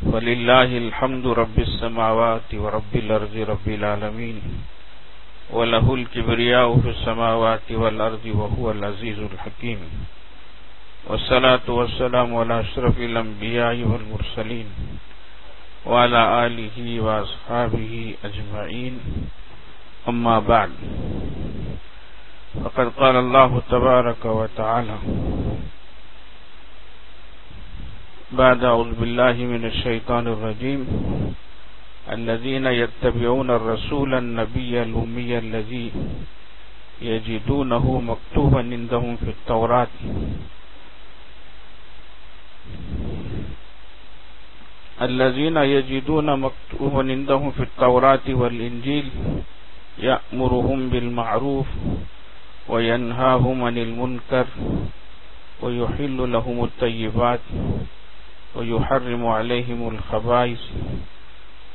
وللہ الحمد رب السماوات ورب الارض رب العالمین وَلَهُ الْكِبْرِيَاءُ فِي السَّمَاوَاتِ وَالْأَرْضِ وَهُوَ الْعَزِيزُ الْحَكِيمُ وَالصَّلَاةُ وَالسَّلَامُ عَلَى أَشْرَفِ الْأَنْبِيَاءِ وَالْمُرْسَلِينَ وَعَلَى آلِهِ وَأَصْحَابِهِ أَجْمَعِينَ أما بعد فقد قال الله تبارك وتعالى بعد أعوذ بالله من الشيطان الرجيم الذين يتبعون الرسول النبي الأمي الذي يجدونه مكتوبا عندهم في التوراة والإنجيل يأمرهم بالمعروف وينهاهم عن المنكر ويحل لهم الطيبات ويحرم عليهم الخبائث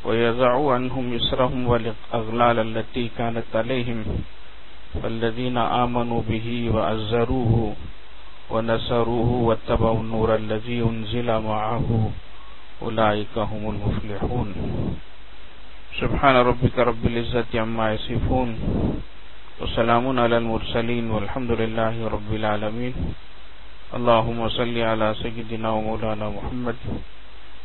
ويضع عنهم إصرهم والأغلال التي كانت عليهم فالذين آمنوا به وعزروه ونصروه واتبعوا النور الذي أنزل معه أولئك هم المفلحون سبحان ربك رب العزة عما يصفون وسلام على المرسلين والحمد لله رب العالمين اللهم صل على سيدنا ومولانا محمد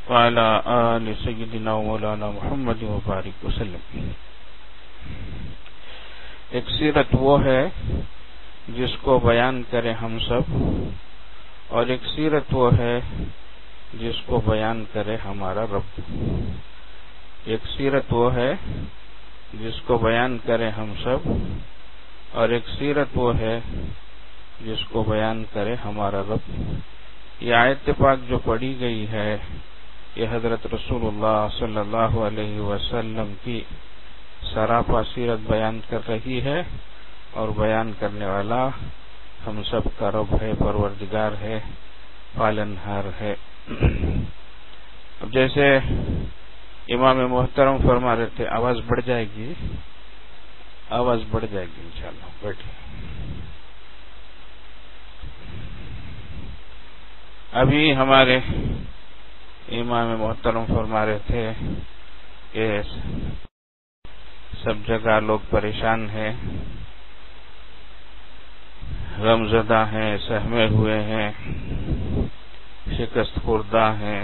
وعلى آل سيدنا ومولانا محمد وبارک وسلم۔ ایک سیرت وہ ہے جس کو بیان کریں ہم سب، اور ایک سیرت وہ ہے جس کو بیان کرے ہمارا رب۔ ایک سیرت وہ ہے جس کو بیان کرے ہم سب، اور ایک سیرت وہ ہے جس کو بیان کرے ہمارا رب۔ یہ آیت پاک جو پڑھی گئی ہے یہ حضرت رسول اللہ صلی اللہ علیہ وسلم کی سراپا سیرت بیان کر رہی ہے، اور بیان کرنے والا ہم سب کا رب ہے، پروردگار ہے، پالنہار ہے۔ اب جیسے امام محترم فرما رہے تھے، آواز بڑھ جائے گی انشاءاللہ، بیٹھیں۔ ابھی ہمارے امام محترم فرما رہے تھے کہ سب جگہ لوگ پریشان ہیں، غمزدہ ہیں، سہمے ہوئے ہیں، شکست خوردہ ہیں،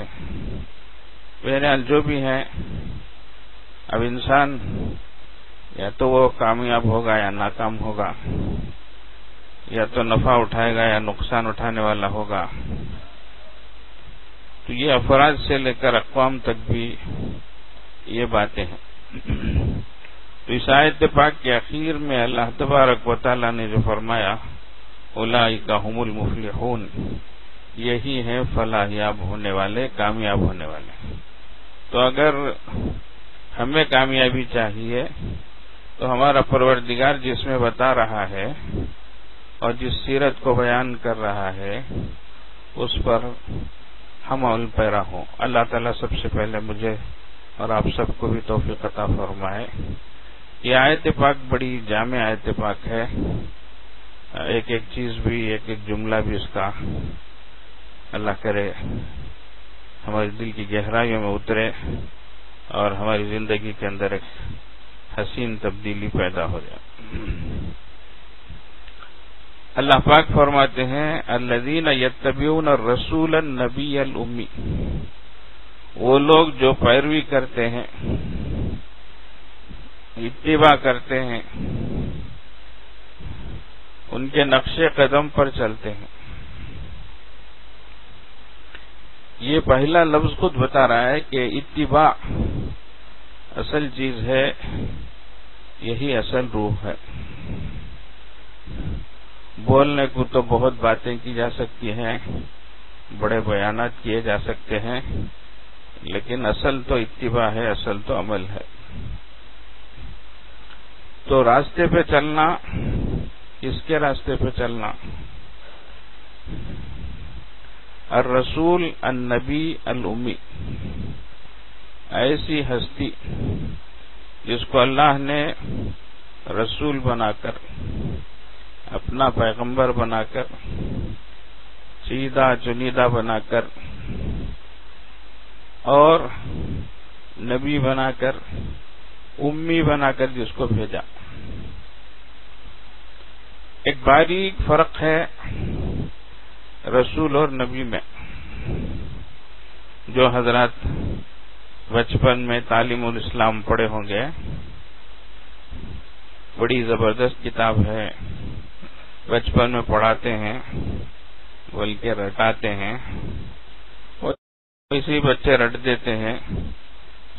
بہرحال جو بھی ہیں۔ اب انسان یا تو وہ کامیاب ہوگا یا ناکام ہوگا، یا تو نفع اٹھائے گا یا نقصان اٹھانے والا ہوگا۔ تو یہ افراد سے لے کر اقوام تک بھی یہ باتیں ہیں۔ تو اس آیت پاک کے اخیر میں اللہ تبارک و تعالی نے جو فرمایا اولئک هم المفلحون، یہی ہیں فلاح یاب ہونے والے، کامیاب ہونے والے۔ تو اگر ہمیں کامیابی چاہیے تو ہمارا پروردگار جس میں بتا رہا ہے اور جس سیرت کو بیان کر رہا ہے اس پر ہم عمل پیرا ہوں۔ اللہ تعالیٰ سب سے پہلے مجھے اور آپ سب کو بھی توفیق عطا فرمائے۔ یہ آیت پاک بڑی جامع آیت پاک ہے، ایک ایک چیز بھی، ایک ایک جملہ بھی اس کا اللہ کرے ہمارے دل کی گہرائیوں میں اترے اور ہماری زندگی کے اندر ایک حسین تبدیلی پیدا ہو جائے۔ اللہ پاک فرماتے ہیں الذین یتبعون الرسول النبی الامی، وہ لوگ جو پیروی کرتے ہیں، اتباع کرتے ہیں، ان کے نقش قدم پر چلتے ہیں۔ یہ پہلا لفظ خود بتا رہا ہے کہ اتباع اصل چیز ہے، یہی اصل روح ہے۔ بولنے کو تو بہت باتیں کی جا سکتی ہیں، بڑے بیانات کیے جا سکتے ہیں، لیکن اصل تو اتباع ہے، اصل تو عمل ہے۔ تو راستے پہ چلنا، کس کے راستے پہ چلنا؟ الرسول النبی الامی، ایسی ہستی جس کو اللہ نے رسول بنا کر، اپنا پیغمبر بنا کر، سیدھا چنیدہ بنا کر اور نبی بنا کر امی بنا کر جس کو بھیجا. ایک باریک فرق ہے رسول اور نبی میں. جو حضرات بچپن میں تعلیم الاسلام پڑھے ہوں گے، بڑی زبردست کتاب ہے، بچپن میں پڑھاتے ہیں بلکہ رٹاتے ہیں، اور اسی بچے رٹ دیتے ہیں،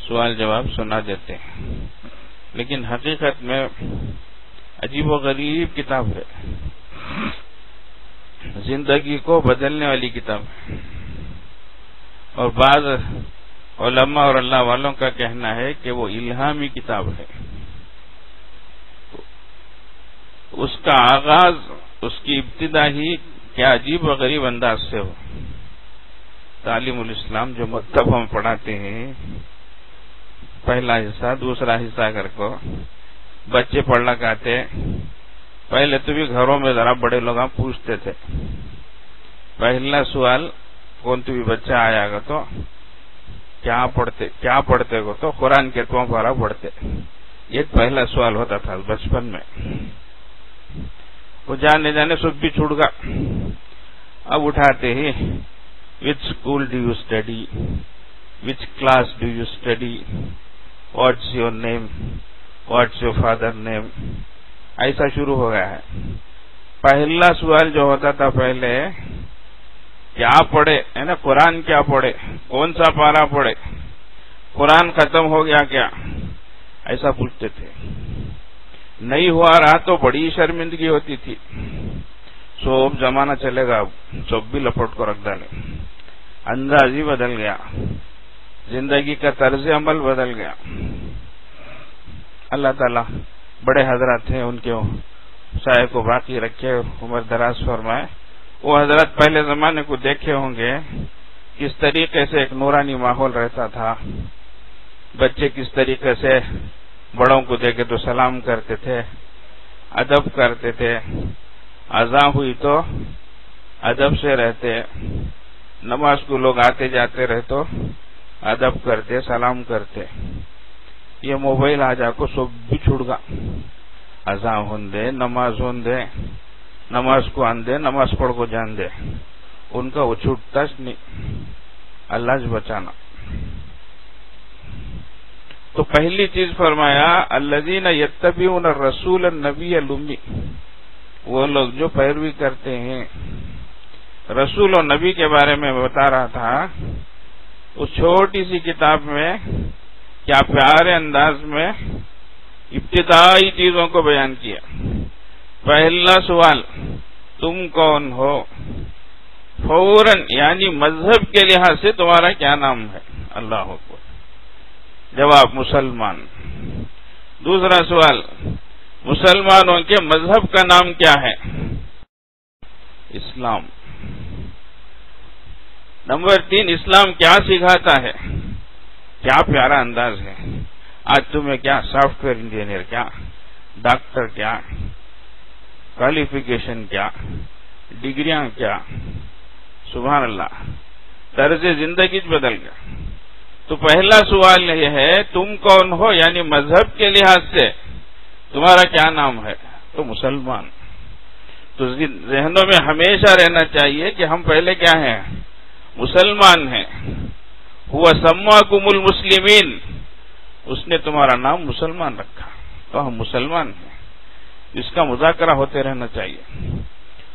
سوال جواب سنا دیتے ہیں، لیکن حقیقت میں عجیب و غریب کتاب ہے، زندگی کو بدلنے والی کتاب ہے. اور بعض علماء اور اللہ والوں کا کہنا ہے کہ وہ الہامی کتاب ہے. اس کا آغاز، اس کی ابتدا ہی کیا عجیب و غریب انداز سے ہو. تعلیم الاسلام جو مکتب ہم پڑھاتے ہیں، پہلا حصہ دوسرا حصہ کر کو بچے پڑھنا چاہتے. پہلے تو بھی گھروں میں ذرا بڑے لوگ پوچھتے تھے، پہلا سوال کون تو بھی بچہ آیا گا تو کیا پڑھتے گو تو قرآن کے تو پارا پڑھتے. یہ پہلا سوال ہوتا تھا بچپن میں. وہ جانے سب بھی چھوٹ گا. اب اٹھاتے ہی which school do you study, which class do you study, what's your name, what's your father name, ایسا شروع ہو گیا ہے. پہلا سوال جو ہوتا تھا پہلے، کیا پڑھے ہے نا، قرآن کیا پڑھے، کون سا پارا پڑھے، قرآن ختم ہو گیا کیا، ایسا پوچھتے تھے. نہیں ہوا رہا تو بڑی شرمندگی ہوتی تھی. سب زمانہ چلے گا، سب بھی لپٹ کو رکھ ڈالے. انداز ہی بدل گیا، زندگی کا طرز عمل بدل گیا. اللہ تعالیٰ بڑے حضرات ہیں، ان کے سائے کو باقی رکھے، عمر دراز فرمائے. وہ حضرت پہلے زمانے کو دیکھے ہوں گے کس طریقے سے ایک نورانی ماحول رہتا تھا. بچے کس طریقے سے بڑوں کو دیکھے تو سلام کرتے تھے، ادب کرتے تھے. اذان ہوئی تو ادب سے رہتے، نماز کو لوگ آتے جاتے رہے تو ادب کرتے، سلام کرتے. یہ موبائل آ جا کو سب بھی چھوڑ گا. اذان ہون دے، نماز ہون دے، نماز کو آن دے، نماز پڑھ کو جان دے، ان کا وہ چھوٹتا نہیں. اللہ سے بچانا. تو پہلی چیز فرمایا الذین یتبعون الرسول النبی الامی، وہ لوگ جو پیروی کرتے ہیں. رسول اور نبی کے بارے میں بتا رہا تھا اس چھوٹی سی کتاب میں. کیا پیارے انداز میں ابتدائی چیزوں کو بیان کیا. پہلا سوال تم کون ہو، فوراً یعنی مذہب کے لحاظ سے تمہارا کیا نام ہے. اللہ اکبر. جواب مسلمان. دوسرا سوال مسلمانوں کے مذہب کا نام کیا ہے، اسلام. نمبر 3 اسلام کیا سکھاتا ہے. کیا پیارا انداز ہے. آج تمہیں کیا سافٹ ویئر انجینئر، کیا ڈاکٹر، کیا کوالیفیکیشن، کیا ڈگریاں، کیا سبحان اللہ. طرز زندگی بدل گیا. تو پہلا سوال یہ ہے تم کون ہو، یعنی مذہب کے لحاظ سے تمہارا کیا نام ہے. تو مسلمان. تو ذہنوں میں ہمیشہ رہنا چاہیے کہ ہم پہلے کیا ہیں، مسلمان ہیں. ہوا سماکم المسلمین، اس نے تمہارا نام مسلمان رکھا، تو ہم مسلمان ہیں. اس کا مذاکرہ ہوتے رہنا چاہیے.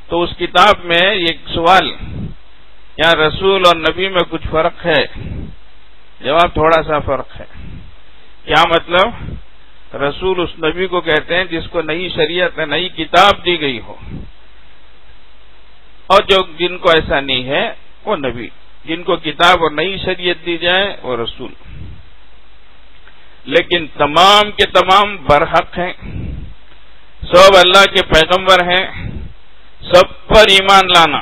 تو اس کتاب میں ایک سوال، کیا رسول اور نبی میں کچھ فرق ہے. جواب تھوڑا سا فرق ہے. کیا مطلب، رسول اس نبی کو کہتے ہیں جس کو نئی شریعت نئی کتاب دی گئی ہو، اور جن کو ایسا نہیں ہے وہ نبی. جن کو کتاب اور نئی شریعت دی جائے وہ رسول. لیکن تمام کے تمام برحق ہیں، سب اللہ کے پیغمبر ہیں، سب پر ایمان لانا.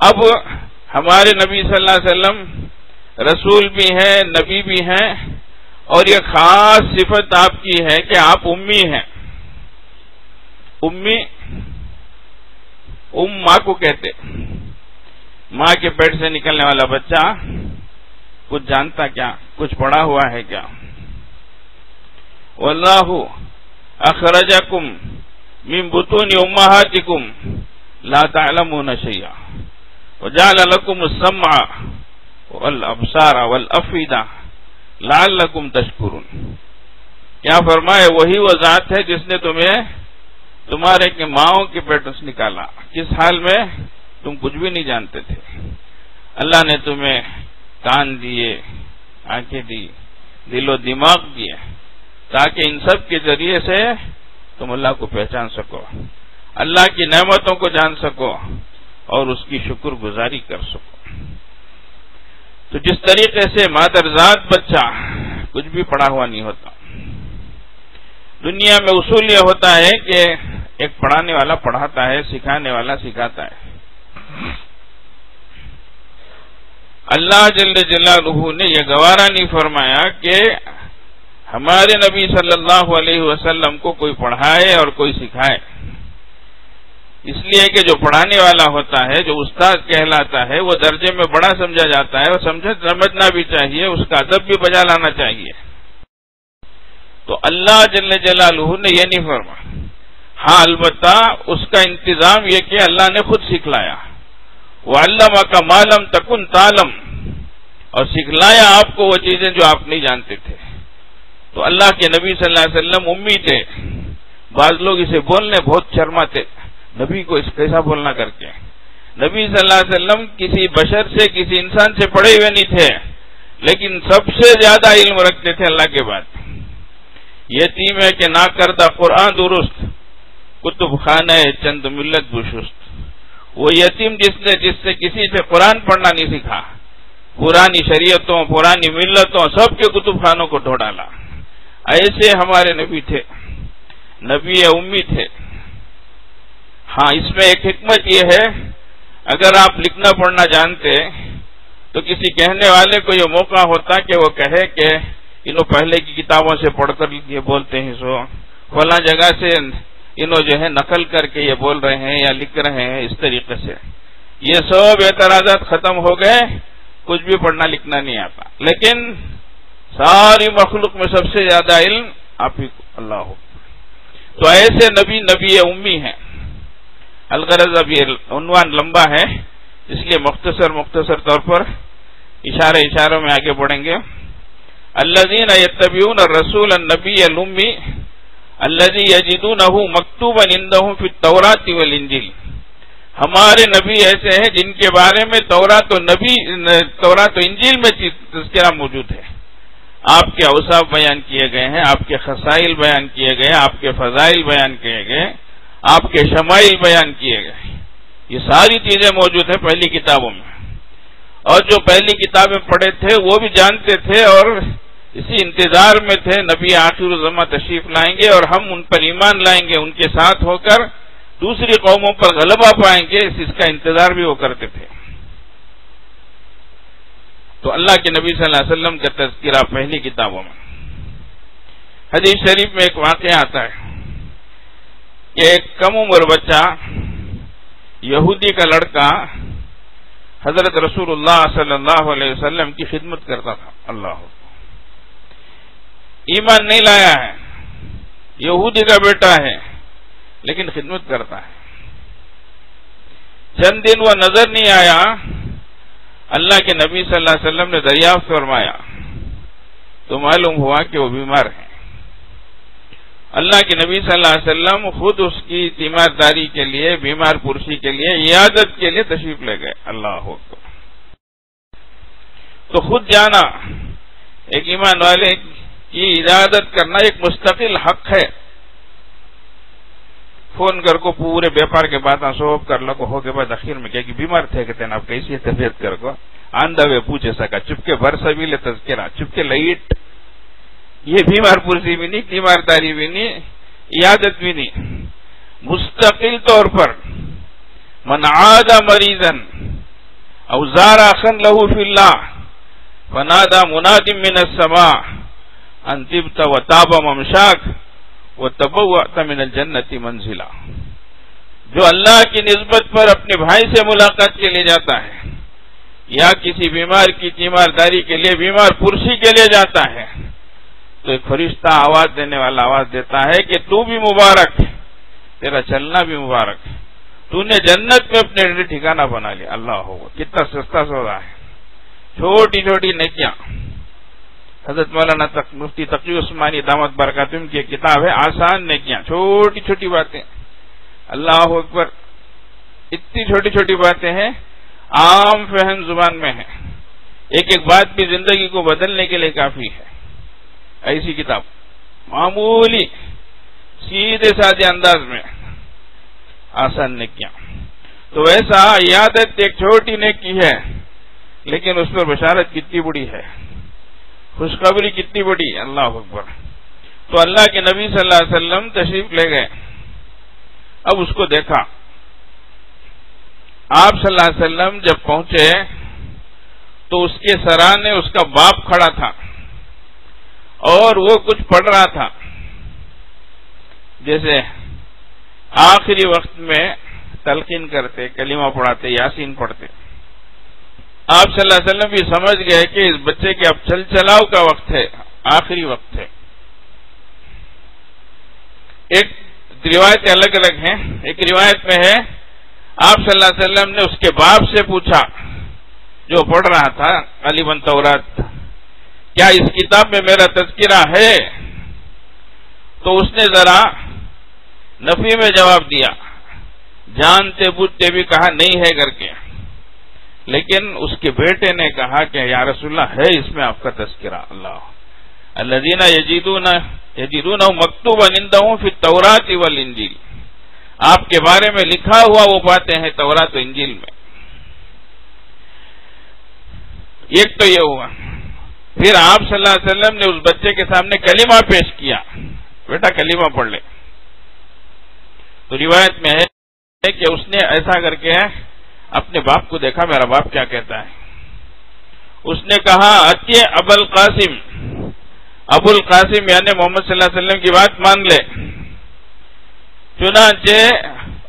اب ہمارے نبی صلی اللہ علیہ وسلم رسول بھی ہیں، نبی بھی ہیں، اور یہ خاص صفت آپ کی ہے کہ آپ امی ہیں. امی ماں کو کہتے. ماں کے پیٹ سے نکلنے والا بچہ کچھ جانتا کیا، کچھ پڑھا ہوا ہے کیا؟ واللہ اخرجکم من بطون امہاتکم لا تعلمون شیئا وجعل لکم السمع والابصار والافئدہ لعلکم تشکرون. کیا فرمائے وہی وہ ذات ہے جس نے تمہیں تمہارے کے ماؤں کے پیٹوں سے نکالا، کس حال میں تم کچھ بھی نہیں جانتے تھے. اللہ نے تمہیں کان دیے، آنکھیں دی، دل و دماغ دیے، تاکہ ان سب کے ذریعے سے تم اللہ کو پہچان سکو، اللہ کی نعمتوں کو جان سکو اور اس کی شکر گزاری کر سکو. تو جس طریقے سے مادرزاد بچہ کچھ بھی پڑھا ہوا نہیں ہوتا. دنیا میں اصول یہ ہوتا ہے کہ ایک پڑھانے والا پڑھاتا ہے، سکھانے والا سکھاتا ہے. اللہ جل جلالہ نے یہ گوارا نہیں فرمایا کہ ہمارے نبی صلی اللہ علیہ وسلم کو کوئی پڑھائے اور کوئی سکھائے. اس لیے کہ جو پڑھانے والا ہوتا ہے، جو استاد کہلاتا ہے، وہ درجے میں بڑا سمجھا جاتا ہے اور سمجھنا بھی چاہیے، اس کا ادب بھی بجا لانا چاہیے. تو اللہ جل جلالہ نے یہ نہیں فرمایا. ہاں البتہ اس کا انتظام یہ کہ اللہ نے خود سکھلایا. وَعَلَّمَكَ مَا لَمْ تَكُنْ تَعْلَمْ، اور سکھلایا آپ کو وہ چیزیں جو آپ نہیں جانتے تھے. تو اللہ کے نبی صلی اللہ علیہ وسلم امی تھے. بعض لوگ اسے بولنے بہت شرماتے، نبی کو اس کیسا بولنا کر کے. نبی صلی اللہ علیہ وسلم کسی بشر سے، کسی انسان سے پڑھے ہوئے نہیں تھے، لیکن سب سے زیادہ علم رکھتے تھے اللہ کے بعد. یتیم ہے کہ نہ کردہ قرآن درست، کتب خانہ چند ملت بشست. وہ یتیم جس سے کسی سے قرآن پڑھنا نہیں سیکھا، پرانی شریعتوں، پرانی ملتوں، سب کے کتب خانوں کو ڈھو ڈالا. ایسے ہمارے نبی تھے، نبی امی تھے. ہاں اس میں ایک حکمت یہ ہے، اگر آپ لکھنا پڑھنا جانتے تو کسی کہنے والے کو یہ موقع ہوتا کہ وہ کہے کہ انہوں پہلے کی کتابوں سے پڑھ کر یہ بولتے ہیں، سو فلاں جگہ سے انہوں جو ہے نقل کر کے یہ بول رہے ہیں یا لکھ رہے ہیں اس طریقے سے. یہ سب اعتراضات ختم ہو گئے، کچھ بھی پڑھنا لکھنا نہیں آتا. لیکن ساری مخلوق میں سب سے زیادہ علم آپ ہی کو اللہ ہو. تو ایسے نبی امی ہیں. الغرض اب یہ عنوان لمبا ہے، اس لیے مختصر طور پر اشاروں میں آگے بڑھیں گے. الذین یتبعون الرسول النبی الامی الذی یجدونہ مکتوبا عندہم فی التوراۃ والانجیل. ہمارے نبی ایسے ہیں جن کے بارے میں تورات و انجیل میں تذکرہ موجود ہے. آپ کے اوصاف بیان کیے گئے ہیں، آپ کے خصائل بیان کیے گئے، آپ کے فضائل بیان کیے گئے، آپ کے شمائل بیان کیے گئے. یہ ساری چیزیں موجود ہیں پہلی کتابوں میں. اور جو پہلی کتابیں پڑھے تھے وہ بھی جانتے تھے اور اسی انتظار میں تھے نبی آخر الزماں تشریف لائیں گے اور ہم ان پر ایمان لائیں گے، ان کے ساتھ ہو کر دوسری قوموں پر غلبہ پائیں گے. اس کا انتظار بھی وہ کرتے تھے. تو اللہ کے نبی صلی اللہ علیہ وسلم کا تذکرہ پہلی کتابوں میں. حدیث شریف میں ایک واقعہ آتا ہے کہ ایک کم عمر بچہ یہودی کا لڑکا حضرت رسول اللہ صلی اللہ علیہ وسلم کی خدمت کرتا تھا. اللہ ایمان نہیں لایا ہے، یہودی کا بیٹا ہے، لیکن خدمت کرتا ہے. چند دن وہ نظر نہیں آیا. اللہ کے نبی صلی اللہ علیہ وسلم نے دریافت فرمایا تو معلوم ہوا کہ وہ بیمار ہے. اللہ کے نبی صلی اللہ علیہ وسلم خود اس کی تیمارداری کے لیے، بیمار پرسی کے لیے، عیادت کے لیے تشریف لے گئے. اللہ اکبر. تو خود جانا، ایک ایمان والے کی عیادت کرنا ایک مستقل حق ہے. فون کر کو پورے بیپار کے بعد سوب کر لگو ہو کے بعد اخیر میں کیا کہ بیمار تھے کہتے ہیں آپ کیسی طبیعت کر کو آندھے پوچھے سکا چپکے بھر سبھی لے تذکرہ چپکے لائٹ. یہ بیمار پرسی بھی نہیں، تیمارداری بھی نہیں، عیادت بھی نہیں. مستقل طور پر من عاد مریضا او زار اخا له فی اللہ فنادى مناد من السماء ان طبت وطاب ممشاک وتبوأت من الجنت منزلا. جو اللہ کی نسبت پر اپنے بھائی سے ملاقات کے لیے جاتا ہے یا کسی بیمار کی تیمارداری کے لیے بیمار پرسی کے لیے جاتا ہے تو ایک فرشتہ آواز دینے والا آواز دیتا ہے کہ تو بھی مبارک، تیرا چلنا بھی مبارک، تو نے جنت میں اپنے لیے ٹھکانہ بنا لیا۔ اللہ ہو، کتنا سستا سودا ہے، چھوٹی چھوٹی نیکیاں۔ حضرت مولانا مفتی تقی عثمانی دامت برکاتہم کی کتاب ہے آسان نیکیاں، چھوٹی چھوٹی باتیں۔ اللہ اکبر، اتنی چھوٹی چھوٹی باتیں ہیں، عام فہم زبان میں ہیں، ایک ایک بات بھی زندگی کو بدلنے کے لیے کافی ہے۔ ایسی کتاب معمولی سیدھے سادے انداز میں آسان نیکیاں۔ تو ایسا عیادت ایک چھوٹی نیکی ہے، لیکن اس پر بشارت کتنی بڑی ہے، خوشخبری کتنی بڑی۔ اللہ اکبر۔ تو اللہ کے نبی صلی اللہ علیہ وسلم تشریف لے گئے، اب اس کو دیکھا۔ آپ صلی اللہ علیہ وسلم جب پہنچے تو اس کے سرانے اس کا باپ کھڑا تھا اور وہ کچھ پڑھ رہا تھا، جیسے آخری وقت میں تلقین کرتے، کلمہ پڑھاتے، یاسین پڑھتے۔ آپ صلی اللہ علیہ وسلم بھی سمجھ گئے کہ اس بچے کے اب چل چلاؤ کا وقت ہے، آخری وقت ہے۔ ایک روایتیں الگ الگ ہیں، ایک روایت میں ہے آپ صلی اللہ علیہ وسلم نے اس کے باپ سے پوچھا جو پڑھ رہا تھا غالباً تورات، کیا اس کتاب میں میرا تذکرہ ہے؟ تو اس نے ذرا نفی میں جواب دیا، جانتے بوجھتے بھی کہا نہیں ہے کر کے، لیکن اس کے بیٹے نے کہا کہ یا رسول اللہ ہے اس میں آپ کا تذکرہ۔ اللہ الذین یجدونہ مکتوبا عندہم فی التوراۃ والانجیل، آپ کے بارے میں لکھا ہوا وہ پاتے ہیں تورات و انجیل میں۔ ایک تو یہ ہوا، پھر آپ صلی اللہ علیہ وسلم نے اس بچے کے سامنے کلمہ پیش کیا، بیٹا کلمہ پڑھ لے۔ تو روایت میں ہے کہ اس نے ایسا کر کے اپنے باپ کو دیکھا، میرا باپ کیا کہتا ہے۔ اس نے کہا اتی ابو القاسم، ابو القاسم یعنی محمد صلی اللہ علیہ وسلم کی بات مان لے۔ چنانچہ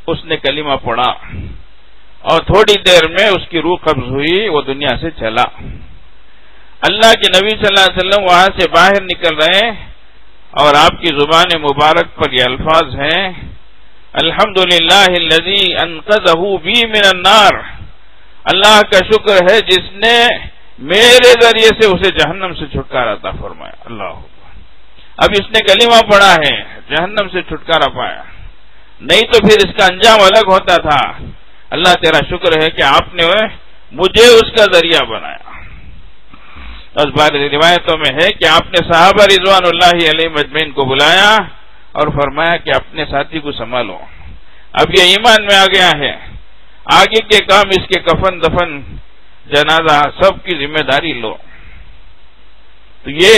اس نے کلمہ پڑھا اور تھوڑی دیر میں اس کی روح قبض ہوئی، وہ دنیا سے چلا۔ اللہ کے نبی صلی اللہ علیہ وسلم وہاں سے باہر نکل رہے اور آپ کی زبان مبارک پر یہ الفاظ ہیں، الحمدللہ الذی انقذہ بی من النار، اللہ کا شکر ہے جس نے میرے ذریعے سے اسے جہنم سے چھٹکارا عطا فرمایا۔ اللہ اب اس نے کلمہ پڑھا ہے، جہنم سے چھٹکارا پایا، نہیں تو پھر اس کا انجام الگ ہوتا تھا۔ اللہ تیرا شکر ہے کہ آپ نے مجھے اس کا ذریعہ بنایا۔ اس بار روایتوں میں ہے کہ آپ نے صحابہ رضوان اللہ علیہ مجمعین کو بلایا اور فرمایا کہ اپنے ساتھی کو سنبھالو، اب یہ ایمان میں آ گیا ہے، آگے کے کام اس کے کفن دفن جنازہ سب کی ذمہ داری لو۔ تو یہ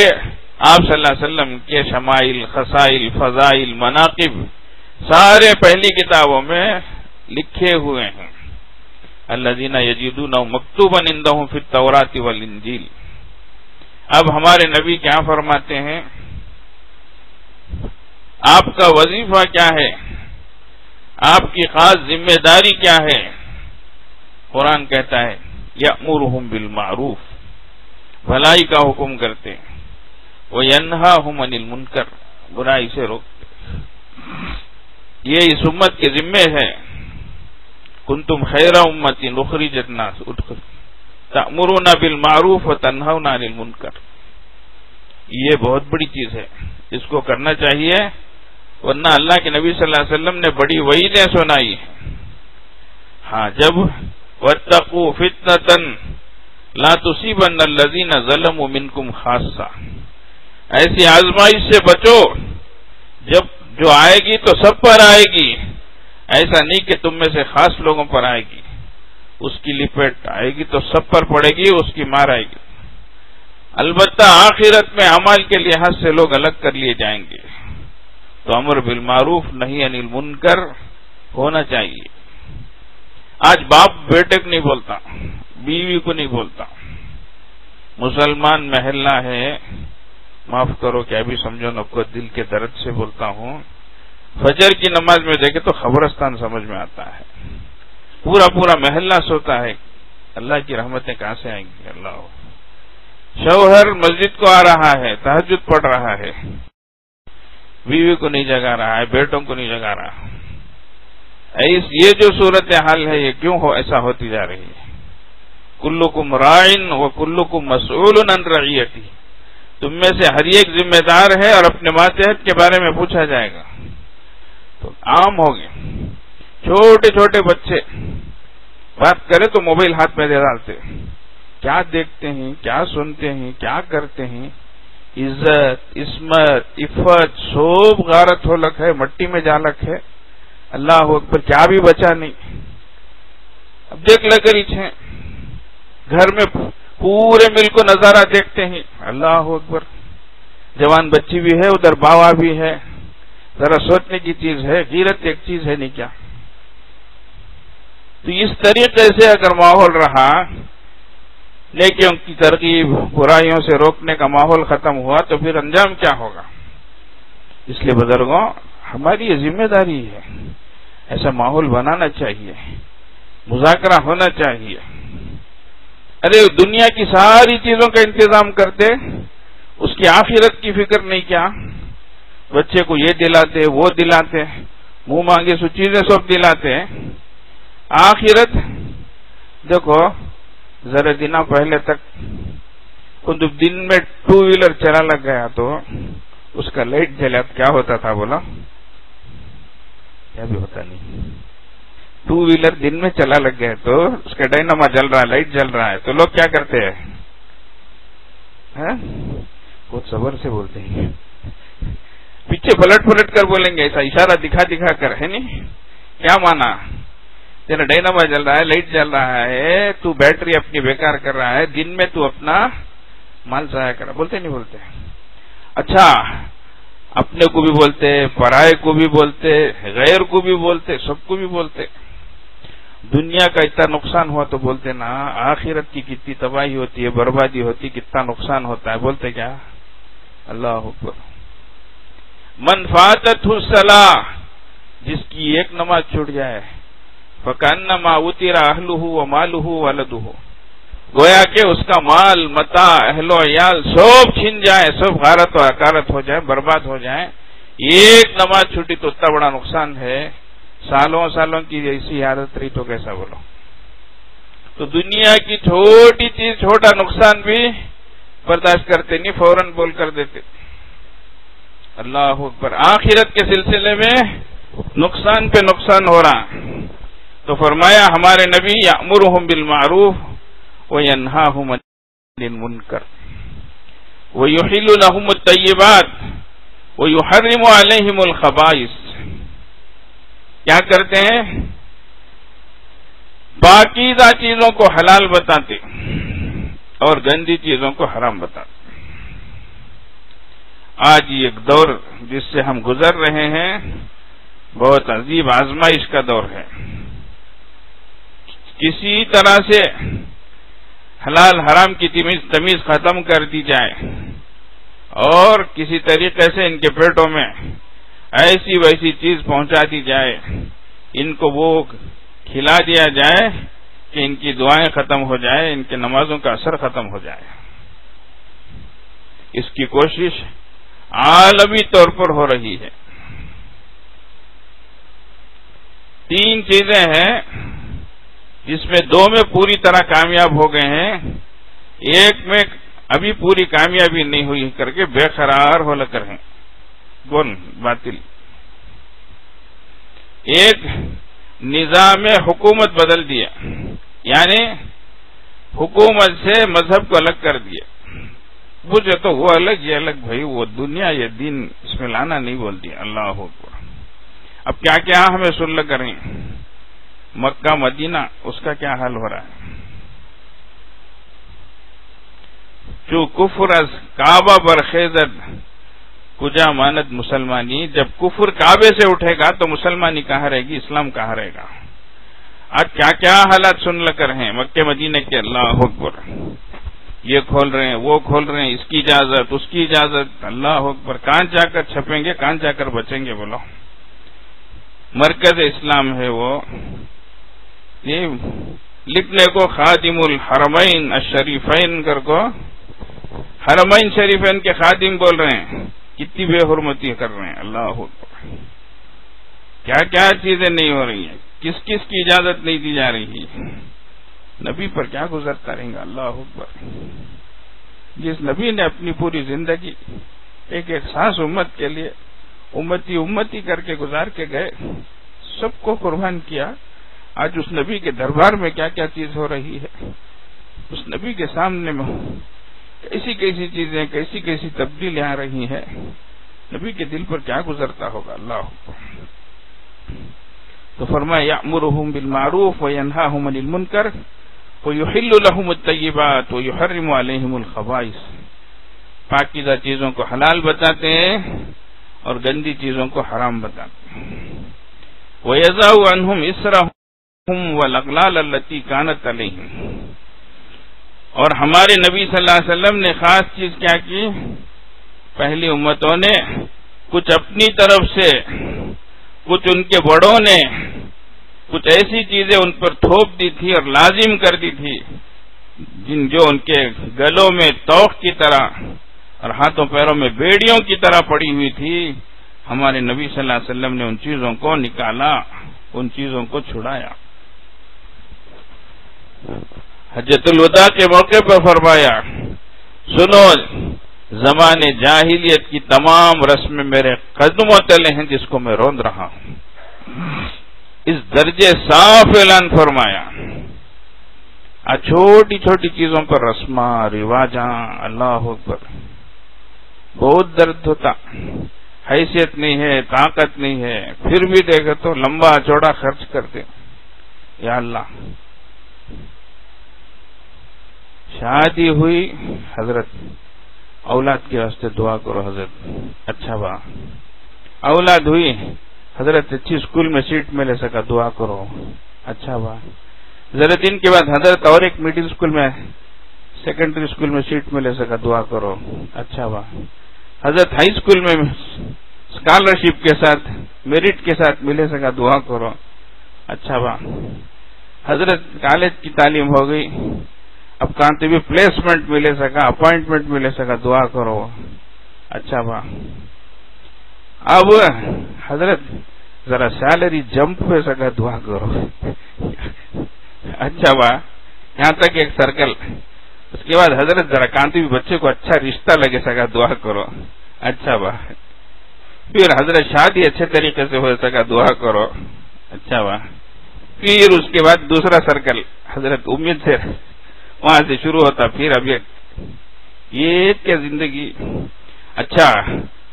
آپ صلی اللہ علیہ وسلم کے شمائل، خصائل، فضائل، مناقب سارے پہلی کتابوں میں لکھے ہوئے ہیں۔ الذین یجدونہ مکتوبا عندہم فی التوراۃ والانجیل۔ اب ہمارے نبی کیا فرماتے ہیں، آپ کا وظیفہ کیا ہے، آپ کی خاص ذمہ داری کیا ہے؟ قرآن کہتا ہے یأمرہم بالمعروف، بھلائی کا حکم کرتے، وینہاہم عن المنکر، برائی سے روکتے۔ یہ اس امت کے ذمے ہے، کنتم خیر امت اخرجت الناس تأمرون بالمعروف وتنہون عن المنکر۔ یہ بہت بڑی چیز ہے، اس کو کرنا چاہیے، ورنہ اللہ کے نبی صلی اللہ علیہ وسلم نے بڑی وعیدیں سنائی ہیں۔ ہاں، جب واتقوا فتنة لا تصیبن الذین ظلموا منکم خاصہ، ایسی آزمائش سے بچو جب جو آئے گی تو سب پر آئے گی، ایسا نہیں کہ تم میں سے خاص لوگوں پر آئے گی، اس کی لپیٹ آئے گی تو سب پر پڑے گی، اس کی مار آئے گی۔ البتہ آخرت میں اعمال کے لحاظ سے لوگ الگ کر لیے جائیں گے، تو امر بالمعروف نہی عن المنکر ہونا چاہیے۔ آج باپ بیٹے کو نہیں بولتا، بیوی کو نہیں بولتا، مسلمان محلہ ہے، معاف کرو کہ ابھی سمجھو نہ کو دل کے درد سے بولتا ہوں، فجر کی نماز میں دیکھے تو خبرستان سمجھ میں آتا ہے، پورا محلہ سوتا ہے، اللہ کی رحمتیں کہاں سے آئیں گی؟ اللہ ہو. شوہر مسجد کو آ رہا ہے، تہجد پڑھ رہا ہے، بیوی کو نہیں جگا رہا ہے، بیٹوں کو نہیں جگا رہا. یہ جو صورتحال ہے یہ کیوں ایسا ہوتی جا رہی ہے؟ کلکم راعٍ وکلکم مسئول عن رعیتہ. تم میں سے ہر ایک ذمہ دار ہے اور اپنے ماتحت کے بارے میں پوچھا جائے گا. تو عام ہو گئے، چھوٹے چھوٹے بچے بات کرے تو موبائل ہاتھ میں دے ڈالتے. کیا دیکھتے ہیں، کیا سنتے ہیں، کیا کرتے ہیں؟ عزت، عصمت، عفت سب غارت ہو لک ہے، مٹی میں جا لک ہے. اللہ اکبر، کیا بھی بچا نہیں. اب دیکھ لگے ہیں گھر میں پورے مل کو نظارہ دیکھتے ہیں. اللہ اکبر، جوان بچی بھی ہے، ادھر باوا بھی ہے. ذرا سوچنے کی چیز ہے، غیرت ایک چیز ہے نہیں کیا؟ تو اس طریقے سے اگر ماحول رہا، نیکیوں کی ترغیب، برائیوں سے روکنے کا ماحول ختم ہوا تو پھر انجام کیا ہوگا؟ اس لیے بزرگوں، ہماری یہ ذمہ داری ہے، ایسا ماحول بنانا چاہیے، مذاکرہ ہونا چاہیے. ارے دنیا کی ساری چیزوں کا انتظام کرتے، اس کی آخرت کی فکر نہیں کیا؟ بچے کو یہ دلاتے، وہ دلاتے، منہ مانگے سو چیزیں سب دلاتے. آخرت دیکھو، ذرا دنوں پہلے تک دن میں 2 ویلر چلا لگ گیا تو اس کا لائٹ جلا کیا ہوتا تھا؟ بولا کیا بھی ہوتا نہیں. 2 ویلر دن میں چلا لگ گئے تو اس کا ڈائناما جل رہا ہے، لائٹ جل رہا ہے تو لوگ کیا کرتے ہیں؟ بہت صبر سے بولتے ہیں، پیچھے پلٹ کر بولیں گے، ایسا اشارہ دکھا کر، ہے نہیں؟ کیا مانا؟ تیرا ڈائناما جل رہا ہے، لائٹ جل رہا ہے، تو بیٹری اپنی بیکار کر رہا ہے، دن میں تو اپنا مال ضائع کر رہا. بولتے نہیں بولتے؟ اچھا، اپنے کو بھی بولتے، پرائے کو بھی بولتے، غیر کو بھی بولتے، سب کو بھی بولتے. دنیا کا اتنا نقصان ہوا تو بولتے نا، آخرت کی کتنی تباہی ہوتی ہے، بربادی ہوتی، کتنا نقصان ہوتا ہے، بولتے کیا؟ اللہ اکبر. من فاتتہ الصلاۃ، جس کی ایک نماز چھوٹ جائے، فکأنما اوتر اہلہ ومالہ وولدہ، گویا کہ اس کا مال، متاع، اہل و عیال سب چھن جائے، سب غارت و حقارت ہو جائے، برباد ہو جائے. ایک نماز چھوٹی تو اتنا بڑا نقصان ہے، سالوں کی ایسی عادت رہی تو کیسا بولو. تو دنیا کی چھوٹی چیز، چھوٹا نقصان بھی برداشت کرتے نہیں، فوراً بول کر دیتے. اللہ اکبر. آخرت کے سلسلے میں نقصان پہ نقصان ہو رہا تو فرمایا ہمارے نبی، یأمرہم بالمعروف وینہاہم عن المنکر ویحل لہم الطیبات ویحرم علیہم الخبائث. کیا کرتے ہیں؟ پاکیزہ چیزوں کو حلال بتاتے اور گندی چیزوں کو حرام بتاتے. آج ایک دور جس سے ہم گزر رہے ہیں بہت عجیب آزمائش کا دور ہے. کسی طرح سے حلال حرام کی تمیز ختم کر دی جائے اور کسی طریقے سے ان کے پیٹوں میں ایسی ویسی چیز پہنچا دی جائے، ان کو وہ کھلا دیا جائے کہ ان کی دعائیں ختم ہو جائے، ان کے نمازوں کا اثر ختم ہو جائے. اس کی کوشش عالمی طور پر ہو رہی ہے. 3 چیزیں ہیں جس میں 2 میں پوری طرح کامیاب ہو گئے ہیں، ایک میں ابھی پوری کامیابی نہیں ہوئی کر کے بے قرار ہو لگ رہے ہیں. کون؟ باطل. ایک نظام حکومت بدل دیا، یعنی حکومت سے مذہب کو الگ کر دیا. مجھے تو وہ الگ یہ الگ، بھائی وہ دنیا یہ دین اس میں لانا نہیں بول دیا. اللہ اکبر. اب کیا کیا ہمیں سن لگ رہے ہیں. مکہ مدینہ اس کا کیا حال ہو رہا ہے. جو کفر از کعبہ برخیزد کجا ماند مسلمانی. جب کفر کعبے سے اٹھے گا تو مسلمانی کہاں رہے گی، اسلام کہاں رہے گا. آج کیا کیا حالات سن لگ رہے ہیں مکہ مدینہ کے. اللہ اکبر. یہ کھول رہے ہیں، وہ کھول رہے ہیں، اس کی اجازت، اس کی اجازت. اللہ اکبر. کہاں جا کر چھپیں گے، کہاں جا کر بچیں گے بولو. مرکز اسلام ہے وہ. یہ لکھنے کو خادم الحرمین الشریفین کر کو حرمین شریفین کے خادم بول رہے ہیں. کتنی بے حرمتی کر رہے ہیں. اللہ اکبر. کیا کیا چیزیں نہیں ہو رہی ہیں, کس کس کی اجازت نہیں دی جا رہی ہے. نبی پر کیا گزرتا رہیں گا. اللہ اکبر. جس نبی نے اپنی پوری زندگی ایک ایک سانس امت کے لیے امتی امتی کر کے گزار کے گئے, سب کو قربان کیا. آج اس نبی کے دربار میں کیا کیا چیز ہو رہی ہے. اس نبی کے سامنے میں کیسی کیسی چیزیں, کیسی کیسی تبدیلیاں آ رہی ہیں. نبی کے دل پر کیا گزرتا ہوگا. اللہ تو فرمایا یأمرہم بالمعروف وینہاہم عن المنکر ویحل لہم الطیبات ویحرم علیہم الخبائث. پاکیزہ چیزوں کو حلال بتاتے ہیں اور گندی چیزوں کو حرام بتاتے ہیں. وَيَضَعُ عَنْهُمْ إِصْرَهُمْ وَالْأَغْلَالَ الَّتِي كَانَتْ عَلَيْهِمْ. اور ہمارے نبی صلی اللہ علیہ وسلم نے خاص چیز کیا کی, پہلی امتوں نے کچھ اپنی طرف سے, کچھ ان کے بڑوں نے کچھ ایسی چیزیں ان پر تھوپ دی تھی اور لازم کر دی تھی جو ان کے گلوں میں توق کی طرح اور ہاتھوں پیروں میں بیڑیوں کی طرح پڑی ہوئی تھی. ہمارے نبی صلی اللہ علیہ وسلم نے ان چیزوں کو نکالا, ان چیزوں کو چھڑایا. حجۃ الوداع کے موقع پر فرمایا, سنو زمانے جاہلیت کی تمام رسمیں میرے قدموں تلے ہیں جس کو میں روند رہا ہوں. اس درجے صاف اعلان فرمایا. چھوٹی چھوٹی چیزوں پر رسماں رواجاں, اللہ اکبر, بہت درد ہوتا. حیثیت نہیں ہے, طاقت نہیں ہے, پھر بھی دیکھے تو لمبا چوڑا خرچ کرتے. یا اللہ, شادی ہوئی حضرت, اولاد کے واسطے دعا کرو حضرت. اچھا با, اولاد ہوئی حضرت, اچھی اسکول میں سیٹ ملے سکا, دعا کرو. اچھا با, ذرا دن کے بعد حضرت اور ایک مڈل اسکول میں سیکنڈری اسکول میں سیٹ ملے سکا, دعا کرو. اچھا با, حضرت ہائی اسکول میں اسکالرشپ کے ساتھ میرٹ کے ساتھ ملے سکا, دعا کرو. اچھا با, حضرت کالج کی تعلیم ہو گئی, اب کہاں بھی پلیسمنٹ ملے سکا, اپوائنٹمنٹ ملے سکا, دعا کرو. اچھا با, اب حضرت ذرا سیلری جمپ ہو سکا, دعا کرو. اچھا با, یہاں تک ایک سرکل. اس کے بعد حضرت ذرا کانتی بھی بچے کو اچھا رشتہ لگے سکا, دعا کرو. اچھا با, پھر حضرت شادی اچھے طریقے سے ہو سکا, دعا کرو. اچھا با, پھر اس کے بعد دوسرا سرکل حضرت امید سے وہاں سے شروع ہوتا. پھر اب یہ کیا زندگی. اچھا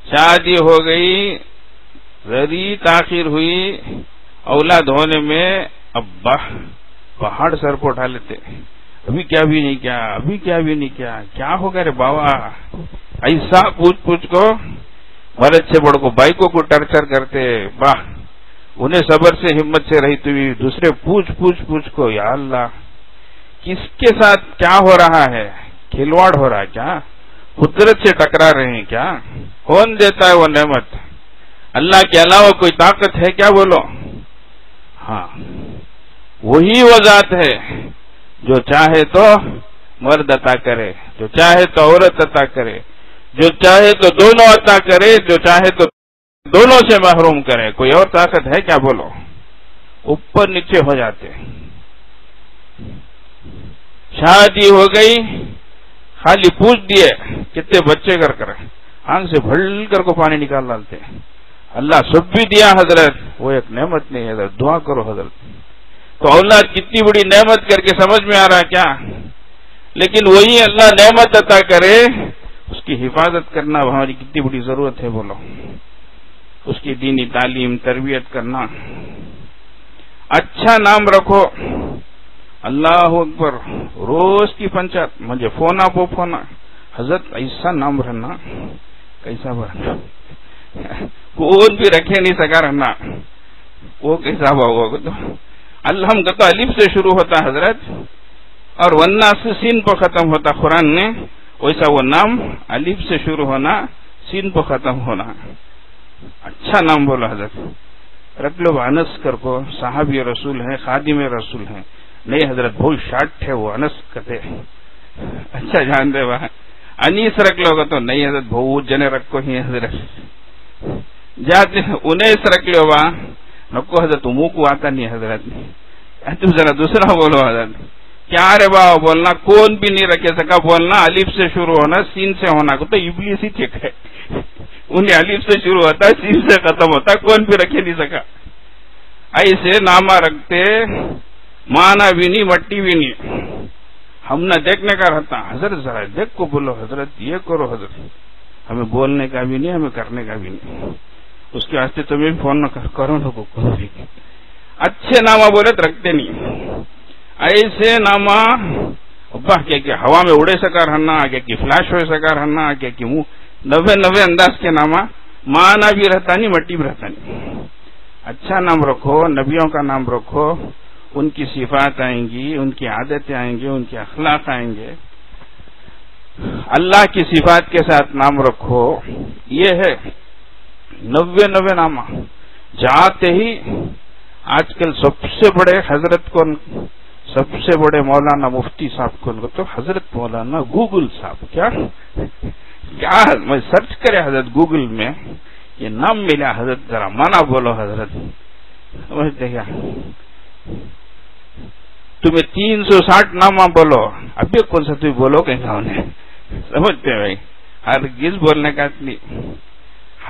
شادی ہو گئی, ذری تاخیر ہوئی اولاد ہونے میں, اب پہاڑ سر کو اٹھا لیتے. ابھی کیا بھی نہیں کیا, ابھی کیا بھی نہیں کیا, کیا ہو گیا رے بابا. ایسا پوچھ پوچھ کو مرد سے بڑھ کو بائکوں کو ٹرچر کرتے. واہ, انہیں صبر سے ہمت سے رہی تو دوسرے پوچھ پوچھ پوچھ کو. یا اللہ, کس کے ساتھ کیا ہو رہا ہے, کھلواڑ ہو رہا ہے کیا, قدرت سے ٹکرا رہے ہیں کیا. کون دیتا ہے وہ نعمت, اللہ کے علاوہ کوئی طاقت ہے کیا, بولو. ہاں, وہی وہ ذات ہے جو چاہے تو مرد عطا کرے, جو چاہے تو عورت عطا کرے, جو چاہے تو دونوں عطا کرے, جو چاہے تو دونوں سے محروم کرے. کوئی اور طاقت ہے کیا, بولو. اوپر نیچے ہو جاتے. شادی ہو گئی, خالی پوچھ دیے کتنے بچے کر کر آنکھ سے بھل کر کو پانی نکال ڈالتے. اللہ سب بھی دیا حضرت, وہ ایک نعمت نہیں حضرت, دعا کرو حضرت. تو اولاد کتنی بڑی نعمت کر کے سمجھ میں آ رہا ہے کیا. لیکن وہی اللہ نعمت عطا کرے, اس کی حفاظت کرنا ہماری کتنی بڑی ضرورت ہے, بولو. اس کی دینی تعلیم تربیت کرنا. اچھا نام رکھو, اللہ اکبر. روز کی پنچات مجھے فونا پو فونا, حضرت ایسا نام رہنا, کیسا بڑھنا, کون بھی رکھے نہیں سکا رہنا, وہ کیسا ہوگا. تو الحم کا تو الف سے شروع ہوتا حضرت, اور ورنہ سے سین پر ختم ہوتا قرآن میں. ویسا وہ نام الف سے شروع ہونا, سین پر ختم ہونا. اچھا نام بولو حضرت. رب لو انس کر کو صحابی رسول ہیں, خادم رسول ہیں, نہیں حضرت بہت شارٹ ہے وہ انس کہتے. اچھا جانتے وہاں انیس رکھ لو گا تو نہیں حضرت بہت جنے رکھو ہی حضرت جاتے انیس رکھ لو وہاں نکو حضرت منہ کو آتا نہیں حضرت. تم ذرا دوسرا بولو حضرت. کیا رے بابا بولنا کون بھی نہیں رکھے سکا بولنا الف سے شروع ہونا سین سے ہونا کو تو ابلیس ہی چیک ہے. انہیں الف سے شروع ہوتا ہے سین سے ختم ہوتا ہے کون بھی رکھے نہیں سکا. ایسے نامہ رکھتے مانا بھی نہیں مٹی بھی نہیں. ہم نہ دیکھنے کا رہتا حضرت ذرا دیکھ کو بولو حضرت یہ کرو حضرت. ہمیں بولنے کا بھی نہیں ہمیں کرنے کا بھی نہیں. اس کے واسطے تمہیں بھی فون نہ کرو نہ کو بھی. اچھے نامہ بولے تو رکھتے نہیں. ایسے نامہ ابا کیا ہوا میں اڑے سکا رہنا کیا کہ فلیش ہو سکا رہنا کیا کہ منہ نوے انداز کے نامہ مانا بھی رہتا نہیں مٹی بھی رہتا نہیں. اچھا نام رکھو نبیوں کا نام رکھو ان کی صفات آئیں گی ان کی عادتیں آئیں گی ان کے اخلاق آئیں گے. اللہ کی صفات کے ساتھ نام رکھو. یہ ہے 90 نامہ. جاتے ہی آج کل سب سے بڑے حضرت کو سب سے بڑے مولانا مفتی صاحب کو تو حضرت مولانا گوگل صاحب کیا میں سرچ کرے حضرت گوگل میں یہ نام ملا حضرت ذرا مانا بولو حضرت. سمجھتے کیا تمہیں 360 نامہ بولو ابھی کون سا تم بولو کہ انہیں سمجھتے بھائی ہرگز بولنے کا نہیں.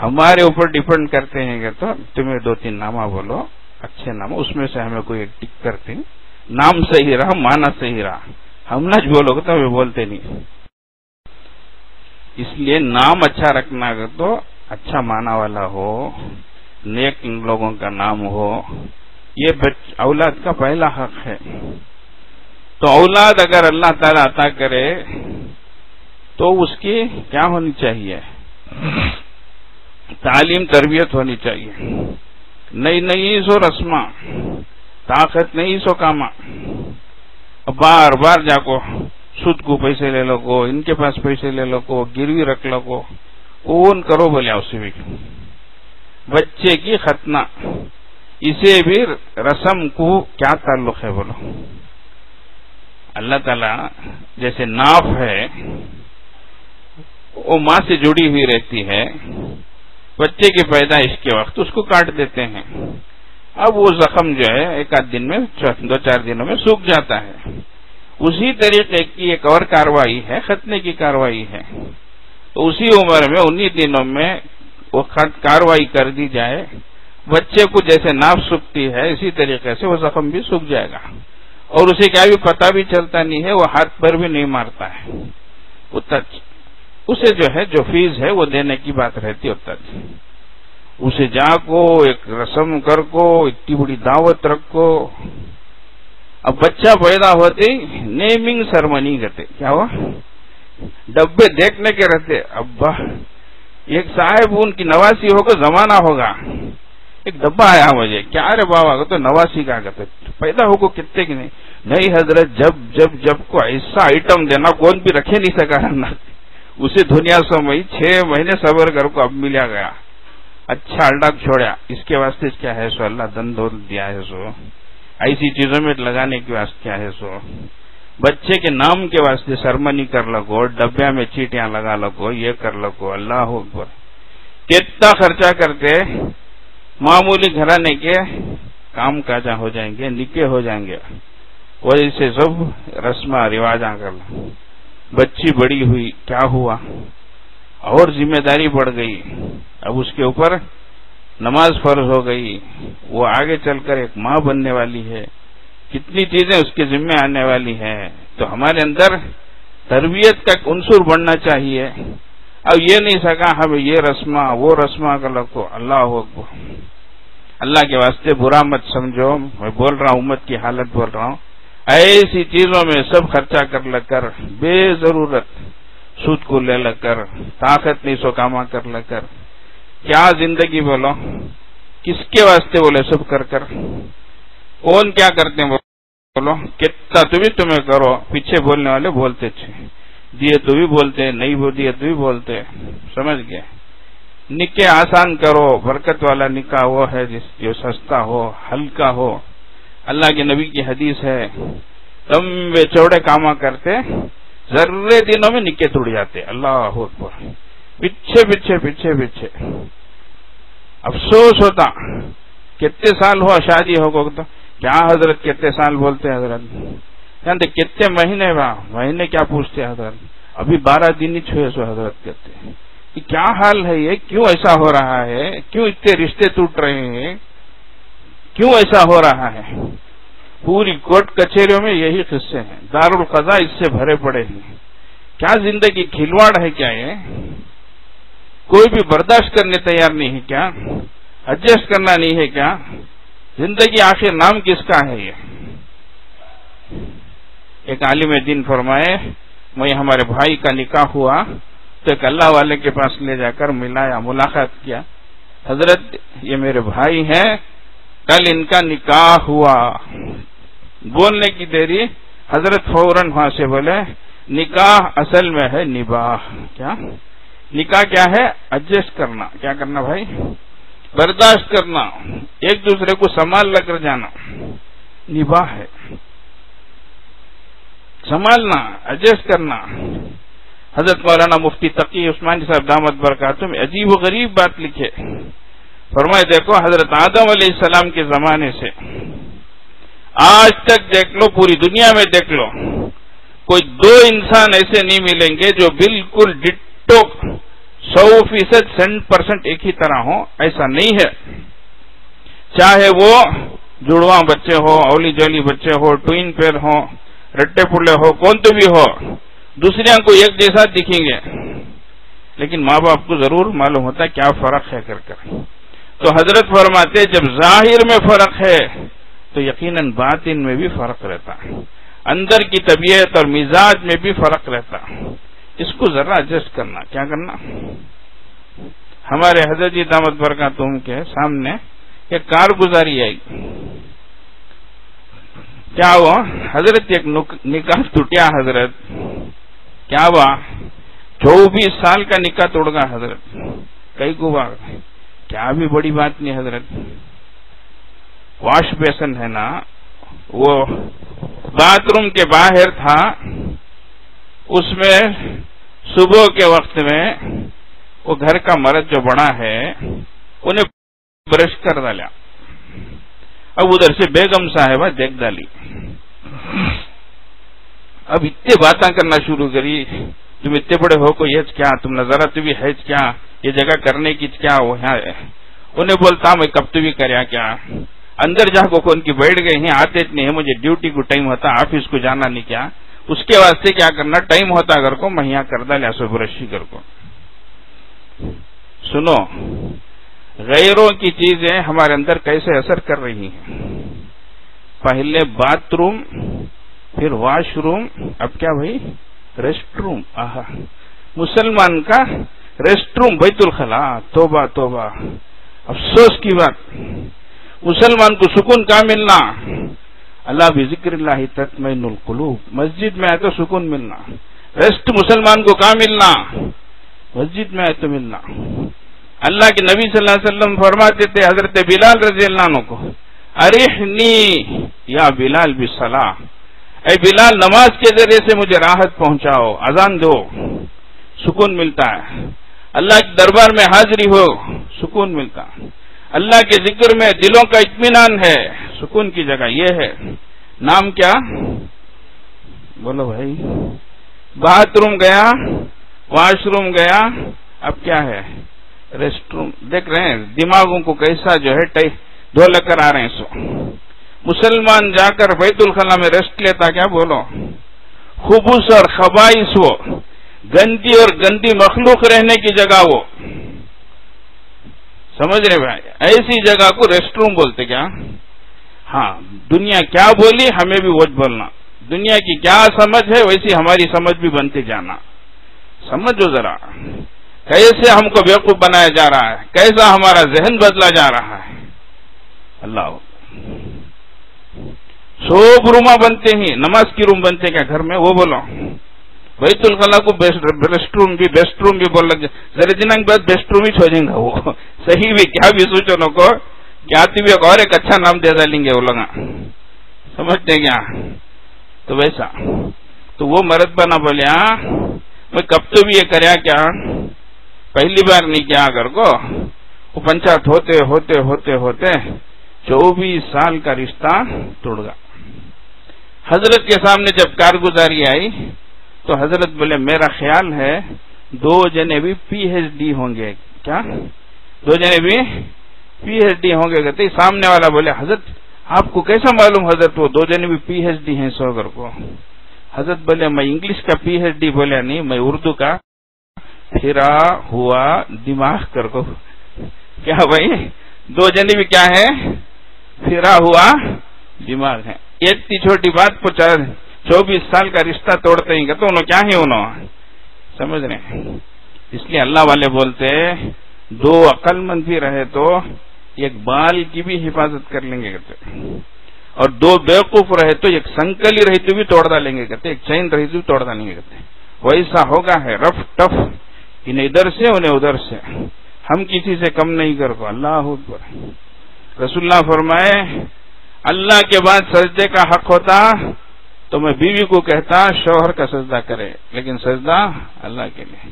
ہمارے اوپر ڈیپینڈ کرتے ہیں کہ تو تمہیں 2-3 نامہ بولو اچھے نام اس میں سے ہمیں کوئی ایک ٹک کرتے ہیں نام صحیح رہا مانا صحیح رہا. ہم نہ بولو گے تو ہمیں بولتے نہیں. اس لیے نام اچھا رکھنا اگر تو اچھا مانا والا ہو نیک لوگوں کا نام ہو. یہ اولاد کا پہلا حق ہے. تو اولاد اگر اللہ تعالی عطا کرے تو اس کی کیا ہونی چاہیے تعلیم تربیت ہونی چاہیے. نہیں سو رسما طاقت نہیں سو کاما. بار بار جا کو سود کو پیسے لے لو کو ان کے پاس پیسے لے لو کو گروی رکھ لو کو کون کرو بولے اسے بھی. بچے کی ختنہ اسے بھی رسم کو کیا تعلق ہے بولو. اللہ تعالی جیسے ناف ہے وہ ماں سے جڑی ہوئی رہتی ہے. بچے کی پیدائش کے وقت اس کو کاٹ دیتے ہیں. اب وہ زخم جو ہے 1 دن میں 2-4 دنوں میں سوکھ جاتا ہے. اسی طریقے کی ایک اور کاروائی ہے ختنے کی کاروائی ہے. تو اسی عمر میں 19 دنوں میں وہ کاروائی کر دی جائے بچے کو جیسے ناف سوکھتی ہے اسی طریقے سے وہ زخم بھی سوکھ جائے گا. اور اسے کیا بھی پتہ بھی چلتا نہیں ہے وہ ہاتھ پر بھی نہیں مارتا ہے. اسے جو ہے جو فیس ہے وہ دینے کی بات رہتی ہوتا ہے. اسے جا کو ایک رسم کر کو اتنی بڑی دعوت رکھو. اب بچہ پیدا ہوتے نیمنگ سرمنی کرتے کیا ہوا ڈبے دیکھنے کے رہتے. ابا ایک صاحب ان کی نواسی ہوگا زمانہ ہوگا ایک ڈبہ آیا مجھے کیا رے بابا تو نواسی کا کہتے پیدا ہوگا کتنے کی نہیں حضرت جب کو ایسا آئٹم دینا کون بھی رکھے نہیں سکا رہنا. اسے دنیا سو میں 6 مہینے صبر کر کو اب ملیا گیا. اچھا اللہ چھوڑا اس کے واسطے کیا ہے سو اللہ دن دول دیا ہے سو ایسی چیزوں میں لگانے کے واسطے کیا ہے سو بچے کے نام کے واسطے سرمنی کر لگو ڈبیا میں چیٹیاں لگا لگو یہ کر لگو. اللہ اکبر کتنا خرچہ کرتے معمولی گھرانے کے کام کاجا ہو جائیں گے نکے ہو جائیں گے. وجہ سے سب رسم رواج کر لو. بچی بڑی ہوئی کیا ہوا اور ذمہ داری بڑھ گئی. اب اس کے اوپر نماز فرض ہو گئی. وہ آگے چل کر ایک ماں بننے والی ہے. کتنی چیزیں اس کے ذمہ آنے والی ہیں. تو ہمارے اندر تربیت کا ایک عنصر بننا چاہیے. اب یہ نہیں سکا ہمیں یہ رسمہ وہ رسمہ کا لگو. اللہ اکبر اللہ کے واسطے برا مت سمجھو. میں بول رہا ہوں امت کی حالت بول رہا ہوں. ایسی چیزوں میں سب خرچہ کر لگ کر بے ضرورت سود کو لے لگ کر طاقت نہیں سو کاما کر لگ کر کیا زندگی بولو کس کے واسطے بولے سب کر کر کون کیا کرتے ہیں بولو کتنا تمہیں کرو. پیچھے بولنے والے بولتے تھے دیے تو بھی بولتے نہیں دیے تو بھی بولتے. سمجھ گئے. نکاح آسان کرو برکت والا نکاح وہ ہے جو سستا ہو ہلکا ہو. اللہ کے نبی کی حدیث ہے، لمبے چوڑے کاما کرتے ذرے دنوں میں نکے ٹوٹ جاتے. اللہ اکبر. پیچھے پیچھے پیچھے پیچھے افسوس ہوتا. کتنے سال ہوا شادی ہو تو کیا حضرت کتنے سال بولتے حضرت، کہتے کتنے مہینے مہینے کیا پوچھتے حضرت، ابھی 12 دن ہی چھوئے سو حضرت کہتے ہیں. کہ کیا حال ہے یہ، کیوں ایسا ہو رہا ہے، کیوں اتنے رشتے ٹوٹ رہے ہیں، کیوں ایسا ہو رہا ہے. پوری کورٹ کچہریوں میں یہی قصے ہیں، دارالقضاء اس سے بھرے پڑے ہیں. کیا زندگی کھلواڑ ہے کیا یہ، کوئی بھی برداشت کرنے تیار نہیں ہے کیا، ایڈجسٹ کرنا نہیں ہے کیا، زندگی آخر نام کس کا ہے یہ. ایک عالم دین فرمائے، میں ہمارے بھائی کا نکاح ہوا تو ایک اللہ والے کے پاس لے جا کر ملایا، ملاقات کیا. حضرت یہ میرے بھائی ہیں، کل ان کا نکاح ہوا. بولنے کی دیری حضرت فوراً وہاں سے بولے نکاح اصل میں ہے نباہ. کیا نکاح کیا ہے؟ ایڈجسٹ کرنا. کیا کرنا بھائی؟ برداشت کرنا، ایک دوسرے کو سنبھال کر جانا. نباہ ہے سنبھالنا، ایڈجسٹ کرنا. حضرت مولانا مفتی تقی عثمانی صاحب دامت برکاتہم عجیب و غریب بات لکھے. فرمائے دیکھو حضرت آدم علیہ السلام کے زمانے سے آج تک دیکھ لو، پوری دنیا میں دیکھ لو، کوئی 2 انسان ایسے نہیں ملیں گے جو بالکل ڈٹو 100% 100% ایک ہی طرح ہو. ایسا نہیں ہے. چاہے وہ جڑواں بچے ہو، اولی جولی بچے ہو، ٹوین پیر ہو، رٹے پڑے ہو، کون تو بھی ہو، دوسرے کو ایک جیسا دکھیں گے، لیکن ماں باپ کو ضرور معلوم ہوتا ہے کیا فرق ہے کر. تو حضرت فرماتے جب ظاہر میں فرق ہے تو یقیناً باطن میں بھی فرق رہتا، اندر کی طبیعت اور مزاج میں بھی فرق رہتا. اس کو ذرا ایڈجسٹ کرنا. کیا کرنا؟ ہمارے حضرت جی دامت برکاتہم کے سامنے ایک کارگزاری آئی. کیا ہوا حضرت؟ ایک نکاح ٹوٹیا حضرت. کیا ہوا؟ 24 سال کا نکاح توڑ گا حضرت. کئی کو بار کیا بھی بڑی بات نہیں حضرت. واش بیسن ہے نا، وہ باتھ روم کے باہر تھا، اس میں صبح کے وقت میں وہ گھر کا مرد جو بڑا ہے انہیں برش کر ڈالا. اب ادھر سے بیگم صاحبہ دیکھ ڈالی. اب اتنے باتیں کرنا شروع کری، تم اتنے بڑے ہو کو یہ کیا، تم نظارہ تو بھی ہے کیا، یہ جگہ کرنے کی کیا وہ ہے. انہیں بولتا میں کب تو بھی کریا کیا، اندر جا کو کون کی بیٹھ گئے ہیں، آتے نہیں ہے، مجھے ڈیوٹی کو ٹائم ہوتا، آفس کو جانا نہیں. کیا اس کے واسطے کیا کرنا، ٹائم ہوتا اگر کو میں یہاں کر ڈالیا سو برشی کر کو. سنو غیروں کی چیزیں ہمارے اندر کیسے اثر کر رہی ہیں. پہلے باتھ روم، پھر واش روم، اب کیا بھائی ریسٹ روم. آہا، مسلمان کا ریسٹ روم بیت الخلا. توبہ توبہ، افسوس کی بات. مسلمان کو سکون کہاں ملنا؟ اللہ بذکر اللہ تطمئن القلوب. مسجد میں آئے تو سکون ملنا. ریسٹ مسلمان کو کہاں ملنا؟ مسجد میں آئے تو ملنا. اللہ کے نبی صلی اللہ علیہ وسلم فرماتے تھے حضرت بلال رضی اللہ عنہ کو، ارحنی یا بلال بالصلاۃ، اے بلال نماز کے ذریعے سے مجھے راحت پہنچاؤ، اذان دو. سکون ملتا ہے. اللہ کے دربار میں حاضری ہو، سکون ملتا. اللہ کے ذکر میں دلوں کا اطمینان ہے. سکون کی جگہ یہ ہے. نام کیا؟ بولو بھائی. باتھ روم گیا، واش روم گیا، اب کیا ہے ریسٹ روم. دیکھ رہے ہیں دماغوں کو کیسا جو ہے دھول کر آ رہے ہیں. سو مسلمان جا کر بیت الخلا میں ریسٹ لیتا، کیا بولو، خبث اور خبائث، وہ گندی اور گندی مخلوق رہنے کی جگہ، وہ سمجھ رہے بھائی، ایسی جگہ کو ریسٹ روم بولتے. کیا ہاں، دنیا کیا بولی ہمیں بھی وہی بولنا. دنیا کی کیا سمجھ ہے ویسی ہماری سمجھ بھی بنتے جانا. سمجھو ذرا کیسے ہم کو بیوقوف بنایا جا رہا ہے، کیسا ہمارا ذہن بدلا جا رہا ہے. اللہ سوب روما بنتے ہیں، نماز کی روم بنتے کیا گھر میں، وہ بولو. بیت الخلا کو بیسٹ روم بھی بول لگ ذرا دن بعد بیسٹ روم ہی چھوڑیں گا. وہ صحیح بھی کیا بھی سوچو لوگ کو کیا بھی اور ایک اچھا نام دے ڈالیں گے وہ لوگ. سمجھتے کیا؟ تو ویسا تو وہ مرد بنا بولے ہاں میں کب تو بھی یہ کریا کیا، پہلی بار نہیں کیا اگر کو وہ پنچات ہوتے ہوتے ہوتے ہوتے 24 سال کا رشتہ توڑ گا۔ حضرت کے سامنے جب کارگزاری آئی تو حضرت بولے میرا خیال ہے 2 جنے بھی PhD ہوں گے۔ کیا 2 جنے بھی PhD ہوں گے؟ کہتے سامنے والا بولے حضرت آپ کو کیسا معلوم حضرت وہ 2 جنے بھی PhD ہیں سوگر کو؟ حضرت بولے میں انگلش کا PhD بولے نہیں، میں اردو کا پھرا ہوا دماغ کر کو۔ کیا بھائی 2 جنے بھی کیا ہے؟ پھرا ہوا دماغ ہے۔ اتنی چھوٹی بات پر 24 سال کا رشتہ توڑتے ہیں تو انہوں کیا ہے انہوں سمجھ رہے ہیں۔ اس لیے اللہ والے بولتے 2 عقل مند بھی رہے تو ایک بال کی بھی حفاظت کر لیں گے کہتے، اور 2 بیوقوف رہے تو ایک سنکلی رہی تو بھی توڑ ڈالیں گے کہتے، ایک چین رہی تو بھی توڑ ڈالیں گے کہتے۔ ویسا ہوگا ہے رف ٹف، انہیں ادھر سے انہیں ادھر سے، ہم کسی سے کم نہیں کر کو۔ اللہ اکبر۔ رسول اللہ فرمائے اللہ کے بعد سجدے کا حق ہوتا تو میں بیوی کو کہتا شوہر کا سجدہ کرے، لیکن سجدہ اللہ کے لیے۔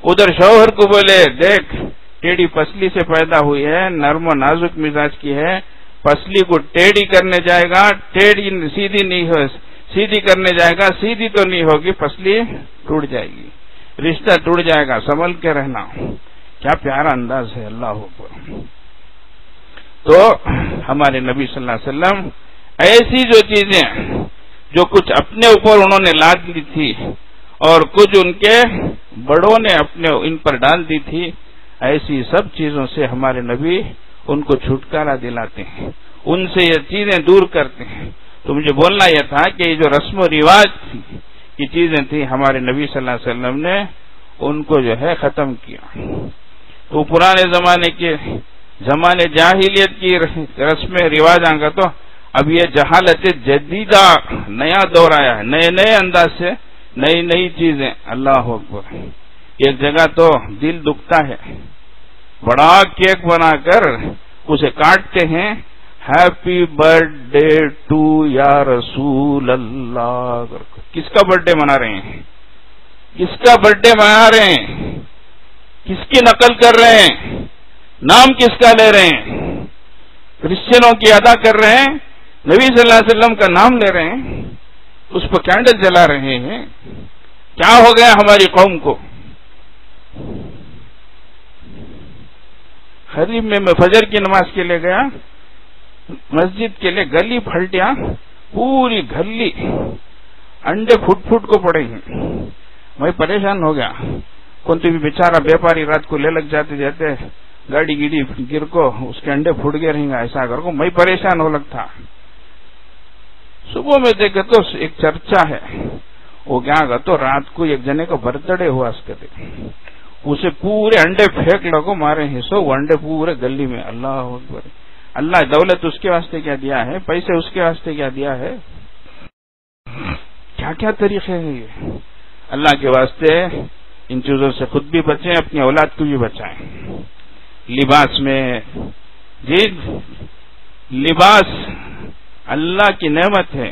ادھر شوہر کو بولے دیکھ ٹیڑھی پسلی سے پیدا ہوئی ہے، نرم و نازک مزاج کی ہے، پسلی کو ٹیڑھی کرنے جائے گا ٹیڑھی سیدھی نہیں ہو، سیدھی کرنے جائے گا سیدھی تو نہیں ہوگی، پسلی ٹوٹ جائے گی، رشتہ ٹوٹ جائے گا، سنبھل کے رہنا۔ کیا پیارا انداز ہے، اللہ اکبر۔ تو ہمارے نبی صلی اللہ علیہ وسلم ایسی جو چیزیں جو کچھ اپنے اوپر انہوں نے لاد لی تھی اور کچھ ان کے بڑوں نے اپنے ان پر ڈال دی تھی، ایسی سب چیزوں سے ہمارے نبی ان کو چھٹکارا دلاتے ہیں، ان سے یہ چیزیں دور کرتے ہیں۔ تو مجھے بولنا یہ تھا کہ یہ جو رسم و رواج کی چیزیں تھیں ہمارے نبی صلی اللہ علیہ وسلم نے ان کو جو ہے ختم کیا۔ تو پرانے زمانے جاہلیت کی رسم رواج آگا تو اب یہ جہالت جدیدہ نیا دور آیا ہے، نئے انداز سے نئی چیزیں۔ اللہ اکبر۔ ایک جگہ تو دل دکھتا ہے، بڑا کیک بنا کر اسے کاٹتے ہیں، ہیپی برتھ ڈے ٹو یا رسول اللہ۔ کس کا برتھ ڈے منا رہے ہیں؟ کس کا برتھ ڈے منا رہے ہیں؟ کس کی نقل کر رہے ہیں؟ نام کس کا لے رہے ہیں؟ کرسچنوں کی ادا کر رہے ہیں، نبی صلی اللہ علیہ وسلم کا نام لے رہے ہیں، اس پر کینڈل جلا رہے ہیں۔ کیا ہو گیا ہماری قوم کو؟ غریب میں فجر کی نماز کے لیے گیا، مسجد کے لیے گلی پھلٹیا، پوری گلی انڈے پھٹ کو پڑے ہیں۔ میں پریشان ہو گیا، کون تو بھی بیچارہ بیپاری رات کو لے لگ جاتے گاڑی گیڑی گر کو اس کے انڈے پھٹ گئے رہیں گا، ایسا کر کو میں پریشان ہو لگتا۔ صبح میں دیکھے تو ایک چرچا ہے، وہ کیا گا تو رات کو ایک جنے کا برتھ ڈے ہوا، اس کے اسے پورے انڈے پھینک لگو مارے ہیں، سو وہ انڈے پورے گلی میں۔ اللہ اکبر۔ اللہ دولت اس کے واسطے کیا دیا ہے، پیسے اس کے واسطے کیا دیا ہے، کیا کیا طریقے ہیں یہ۔ اللہ کے واسطے ان چیزوں سے خود بھی بچیں، اپنی اولاد کو بھی بچائیں۔ لباس میں جی لباس اللہ کی نعمت ہے،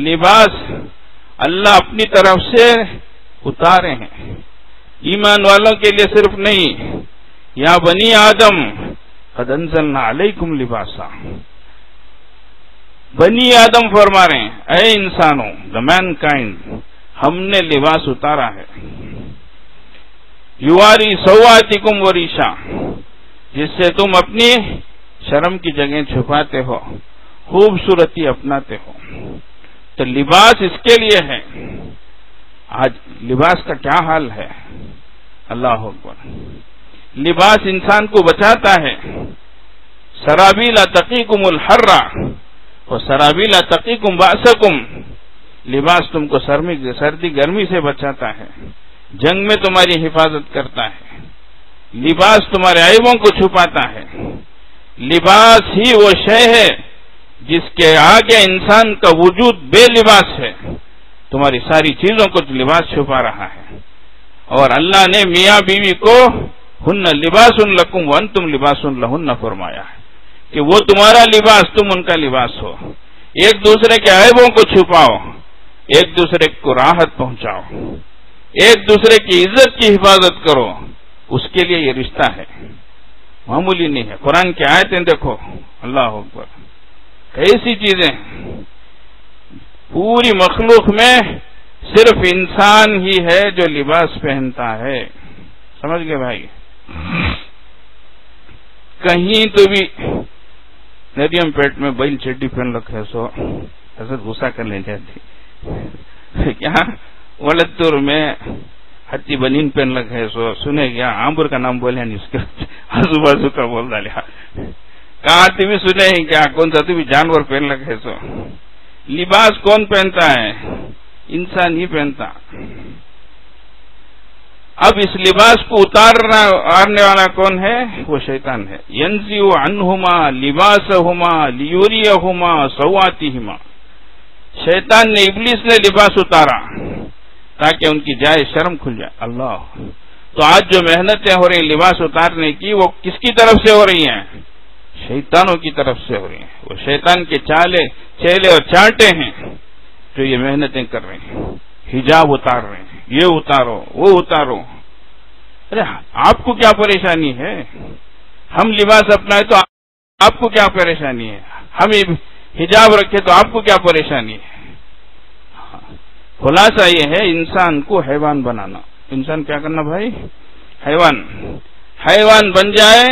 لباس اللہ اپنی طرف سے اتارے ہیں، ایمان والوں کے لیے صرف نہیں۔ یا بنی آدم قد انزلنا علیکم لباسا، بنی آدم فرما رہے ہیں اے انسانوں، دا مین کائنڈ، ہم نے لباس اتارا ہے۔ یواری سواتکم وریشا، جس سے تم اپنی شرم کی جگہیں چھپاتے ہو، خوبصورتی اپناتے ہو۔ تو لباس اس کے لیے ہے۔ آج لباس کا کیا حال ہے، اللہ اکبر۔ لباس انسان کو بچاتا ہے۔ سرابیلا تقیکم الحر و سرابیلا تقیکم باسکم، لباس تم کو سردی گرمی سے بچاتا ہے، جنگ میں تمہاری حفاظت کرتا ہے، لباس تمہارے عیبوں کو چھپاتا ہے۔ لباس ہی وہ شے ہے جس کے آگے انسان کا وجود بے لباس ہے، تمہاری ساری چیزوں کو لباس چھپا رہا ہے۔ اور اللہ نے میاں بیوی کو ہن لباس لکم وانتم لباس لہن فرمایا ہے کہ وہ تمہارا لباس، تم ان کا لباس ہو۔ ایک دوسرے کے عیبوں کو چھپاؤ، ایک دوسرے کو راحت پہنچاؤ، ایک دوسرے کی عزت کی حفاظت کرو، اس کے لیے یہ رشتہ ہے، معمولی نہیں ہے۔ قرآن کی آیتیں دیکھو، اللہ اکبر، کیسی چیزیں، پوری مخلوق میں صرف انسان ہی ہے جو لباس پہنتا ہے، سمجھ گئے بھائی؟ کہیں تو بھی ندیم پیٹ میں بیل چڈی پہن رکھے سو حضرت غصہ کر لے جاتی، کیا ولدتور میں ہتی بنین پہن رکھے سو سنے گیا، آمبر کا نام بولے نہیں، اس کے آزو بازو کا بول ڈالیا، کہاں تو بھی سنے ہی کیا، کون سا تو بھی جانور پہن رکھے سو۔ لباس کون پہنتا ہے؟ انسان ہی پہنتا۔ اب اس لباس کو اتارنے والا کون ہے؟ وہ شیطان ہے۔ ینزع عنہما لباسہما لیریہما سوآتہما، شیطان نے، ابلیس نے لباس اتارا تاکہ ان کی جائے شرم کھل جائے۔ اللہ، تو آج جو محنتیں ہو رہی لباس اتارنے کی، وہ کس کی طرف سے ہو رہی ہیں؟ شیطانوں کی طرف سے ہو رہی ہیں۔ وہ شیطان کے چیلے اور چانٹے ہیں جو یہ محنتیں کر رہے ہیں، حجاب اتار رہے ہیں، یہ اتارو وہ اتارو۔ ارے آپ کو کیا پریشانی ہے؟ ہم لباس اپنائے تو آپ کو کیا پریشانی ہے؟ ہم حجاب رکھے تو آپ کو کیا پریشانی ہے؟ خلاصہ یہ ہے انسان کو حیوان بنانا۔ انسان کیا کرنا بھائی؟ حیوان بن جائے،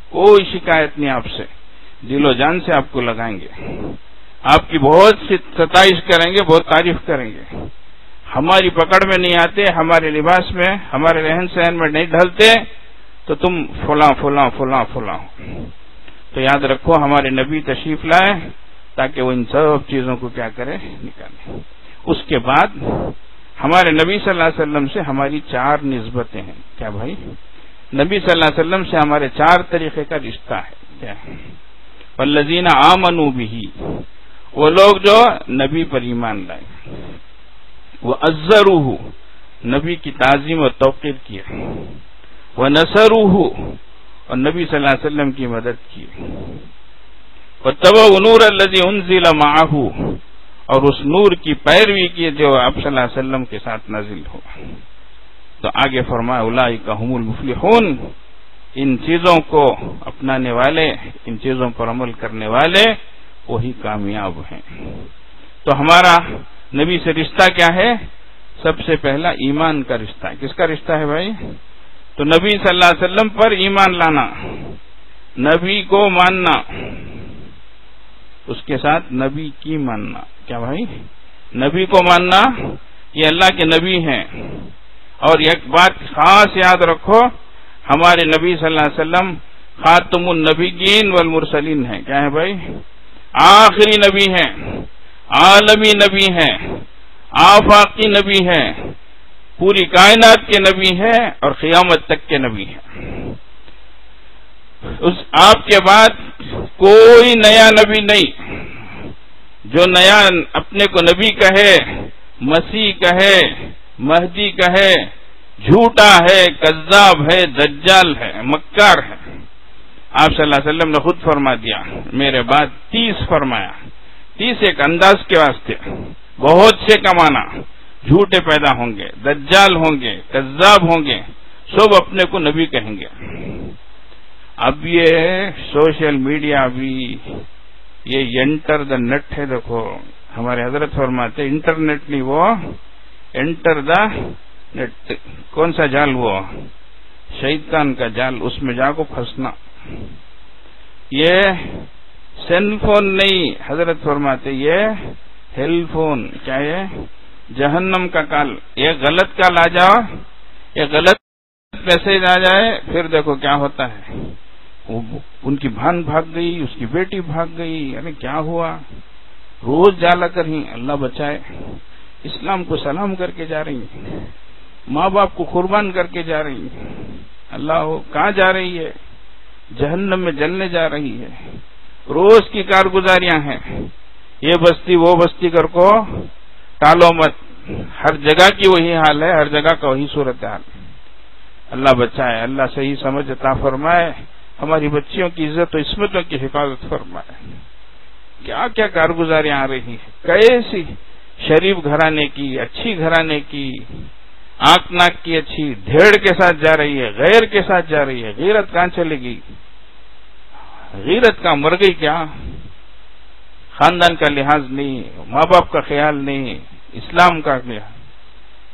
کوئی شکایت نہیں آپ سے، دل و جان سے آپ کو لگائیں گے، آپ کی بہت سی ستائش کریں گے، بہت تعریف کریں گے۔ ہماری پکڑ میں نہیں آتے، ہمارے لباس میں، ہمارے رہن سہن میں نہیں ڈھلتے تو تم فلاں فلاں فلاں فلاں۔ تو یاد رکھو ہمارے نبی تشریف لائے تاکہ وہ ان سب چیزوں کو کیا کرے؟ نکالے۔ اس کے بعد ہمارے نبی صلی اللہ علیہ وسلم سے ہماری 4 نسبتیں ہیں۔ کیا بھائی؟ نبی صلی اللہ علیہ وسلم سے ہمارے 4 طریقے کا رشتہ ہے۔ کیا ہے؟ والذین آمنوا بہ، وہ لوگ جو نبی پر ایمان لائے، وعزروہ، نبی کی تعظیم اور توقیر کی، ونصروہ، اور نبی صلی اللہ علیہ وسلم کی مدد کی، واتبعوا النور الذی انزل معہ، اور اس نور کی پیروی کی جو آپ صلی اللہ علیہ وسلم کے ساتھ نازل ہو۔ تو آگے فرمایا اولئک ھم المفلحون، ان چیزوں کو اپنانے والے، ان چیزوں پر عمل کرنے والے وہی کامیاب ہیں۔ تو ہمارا نبی سے رشتہ کیا ہے؟ سب سے پہلا ایمان کا رشتہ ہے۔ کس کا رشتہ ہے بھائی؟ تو نبی صلی اللہ علیہ وسلم پر ایمان لانا، نبی کو ماننا، اس کے ساتھ نبی کی ماننا۔ کیا بھائی؟ نبی کو ماننا، یہ اللہ کے نبی ہیں۔ اور ایک بات خاص یاد رکھو، ہمارے نبی صلی اللہ علیہ وسلم خاتم النبیین والمرسلین ہیں۔ کیا ہے بھائی؟ آخری نبی ہیں، عالمی نبی ہیں، آفاقی نبی ہیں، پوری کائنات کے نبی ہیں اور قیامت تک کے نبی ہیں۔ آپ کے بعد کوئی نیا نبی نہیں۔ جو نیا اپنے کو نبی کہے، مسیح کہے، مہدی کہے، جھوٹا ہے، کذاب ہے، دجال ہے، مکار ہے۔ آپ صلی اللہ علیہ وسلم نے خود فرما دیا، میرے بعد 30 فرمایا۔ 30 ایک انداز کے واسطے، بہت سے کمانا، جھوٹے پیدا ہوں گے، دجال ہوں گے، کذاب ہوں گے، سب اپنے کو نبی کہیں گے۔ اب یہ سوشل میڈیا بھی، یہ انٹر دا نیٹ ہے۔ دیکھو ہمارے حضرت فرماتے انٹرنیٹ نہیں، وہ انٹر دا نیٹ۔ کون سا جال؟ وہ شیطان کا جال، اس میں جا کو پھنسنا۔ یہ سیل فون نہیں، حضرت فرماتے یہ ہیل فون۔ کیا ہے؟ جہنم کا کال۔ یہ غلط کال آ جاؤ، یہ غلط میسج آ جائے، پھر دیکھو کیا ہوتا ہے۔ ان کی بہن بھاگ گئی، اس کی بیٹی بھاگ گئی، ارے کیا ہوا؟ روز جالا کر ہی، اللہ بچائے، اسلام کو سلام کر کے جا رہی ہیں، ماں باپ کو قربان کر کے جا رہی ہیں۔ اللہ کہاں جا رہی ہے؟ جہنم میں جلنے جا رہی ہے۔ روز کی کارگزاریاں ہیں، یہ بستی وہ بستی کر کو ٹالو مت۔ ہر جگہ کی وہی حال ہے، ہر جگہ کا وہی صورتحال۔ اللہ بچائے، اللہ صحیح سمجھ عطا فرمائے، ہماری بچیوں کی عزت و عصمتوں کی حفاظت فرمائے۔ کیا کیا کارگزاریاں آ رہی ہیں، کیسی شریف گھرانے کی، اچھی گھرانے کی، آنکھ ناک کی اچھی دھیڑ کے ساتھ جا رہی ہے، غیر کے ساتھ جا رہی ہے. غیرت کہاں چلے گی؟ غیرت کا مر گئی کیا؟ خاندان کا لحاظ نہیں، ماں باپ کا خیال نہیں، اسلام کا لحاظ.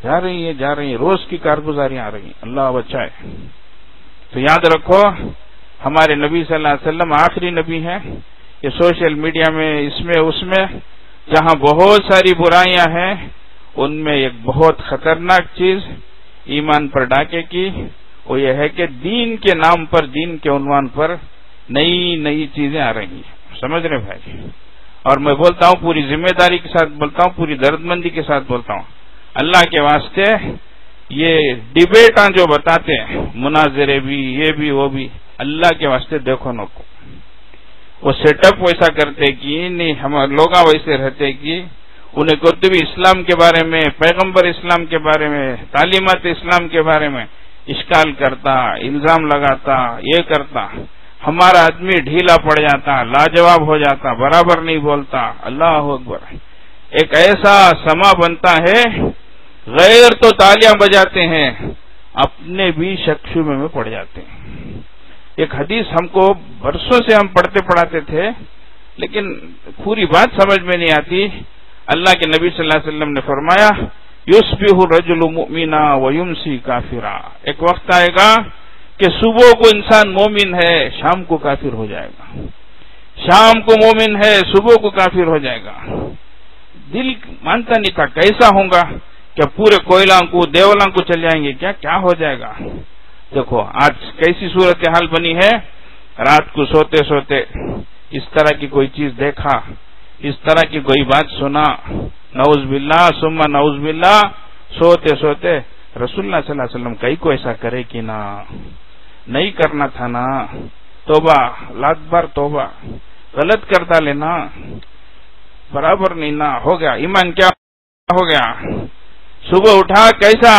جا رہی ہے روز کی کارگزاریاں آ رہی ہیں. اللہ بچائے. تو یاد رکھو ہمارے نبی صلی اللہ علیہ وسلم آخری نبی ہیں. یہ سوشل میڈیا میں اس میں جہاں بہت ساری برائیاں ہیں، ان میں ایک بہت خطرناک چیز ایمان پر ڈاکے کی، وہ یہ ہے کہ دین کے نام پر، دین کے عنوان پر نئی چیزیں آ رہی ہیں. سمجھ رہے بھائی؟ اور میں بولتا ہوں پوری ذمہ داری کے ساتھ بولتا ہوں، پوری دردمندی کے ساتھ بولتا ہوں، اللہ کے واسطے یہ ڈیبیٹاں جو بتاتے ہیں، مناظرے بھی، یہ بھی وہ بھی، اللہ کے واسطے دیکھو نہ کو. وہ سیٹ اپ ویسا کرتے کہ نہیں، ہم لوگ ویسے رہتے کہ انہیں کتب اسلام کے بارے میں، پیغمبر اسلام کے بارے میں، تعلیمات اسلام کے بارے میں اشکال کرتا، الزام لگاتا، یہ کرتا. ہمارا آدمی ڈھیلا پڑ جاتا، لاجواب ہو جاتا، برابر نہیں بولتا. اللہ اکبر. ایک ایسا سما بنتا ہے، غیر تو تالیاں بجاتے ہیں، اپنے بھی شک شبے میں پڑ جاتے ہیں. ایک حدیث ہم کو برسوں سے ہم پڑھاتے تھے، لیکن پوری بات سمجھ میں نہیں آتی. اللہ کے نبی صلی اللہ علیہ وسلم نے فرمایا یصبح الرجل مؤمنا ویمسی کافرا. ایک وقت آئے گا کہ صبح کو انسان مومن ہے، شام کو کافر ہو جائے گا. شام کو مومن ہے، صبح کو کافر ہو جائے گا. دل مانتا نہیں تھا کیسا ہوگا کہ پورے کوئلوں کو، دیولاں کو چل جائیں گے، کیا ہو جائے گا. دیکھو آج کیسی صورتحال بنی ہے. رات کو سوتے سوتے اس طرح کی کوئی چیز دیکھا، اس طرح کی کوئی بات سنا، نعوذ باللہ ثم نعوذ باللہ. سوتے سوتے رسول اللہ صلی اللہ علیہ وسلم کئی کو ایسا کرے کہ نہ نہیں کرنا تھا نا. توبہ، لاکھ بار توبہ. غلط کرتا لینا برابر نہیں نا. ہو گیا ایمان، کیا ہو گیا؟ صبح اٹھا کیسا؟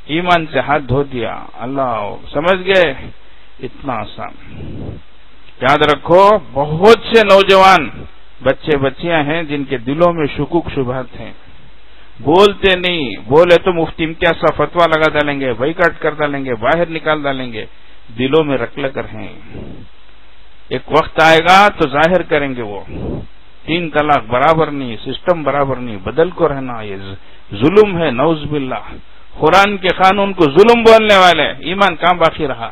ایمان سے ہاتھ دھو دیا. اللہ سمجھ گئے؟ اتنا آسان. یاد رکھو بہت سے نوجوان بچے بچیاں ہیں جن کے دلوں میں شکوک شبہات ہیں، بولتے نہیں، بولے تو مفتی امتیاز سا فتوا لگا ڈالیں گے، بائیکاٹ کر ڈالیں گے، باہر نکال ڈالیں گے. دلوں میں رکھ کر ہیں. ایک وقت آئے گا تو ظاہر کریں گے. وہ 3 طلاق برابر نہیں، سسٹم برابر نہیں، بدل کو رہنا یہ ظلم ہے. نعوذ باللہ. قرآن کے قانون کو ظلم بولنے والے، ایمان کہاں باقی رہا؟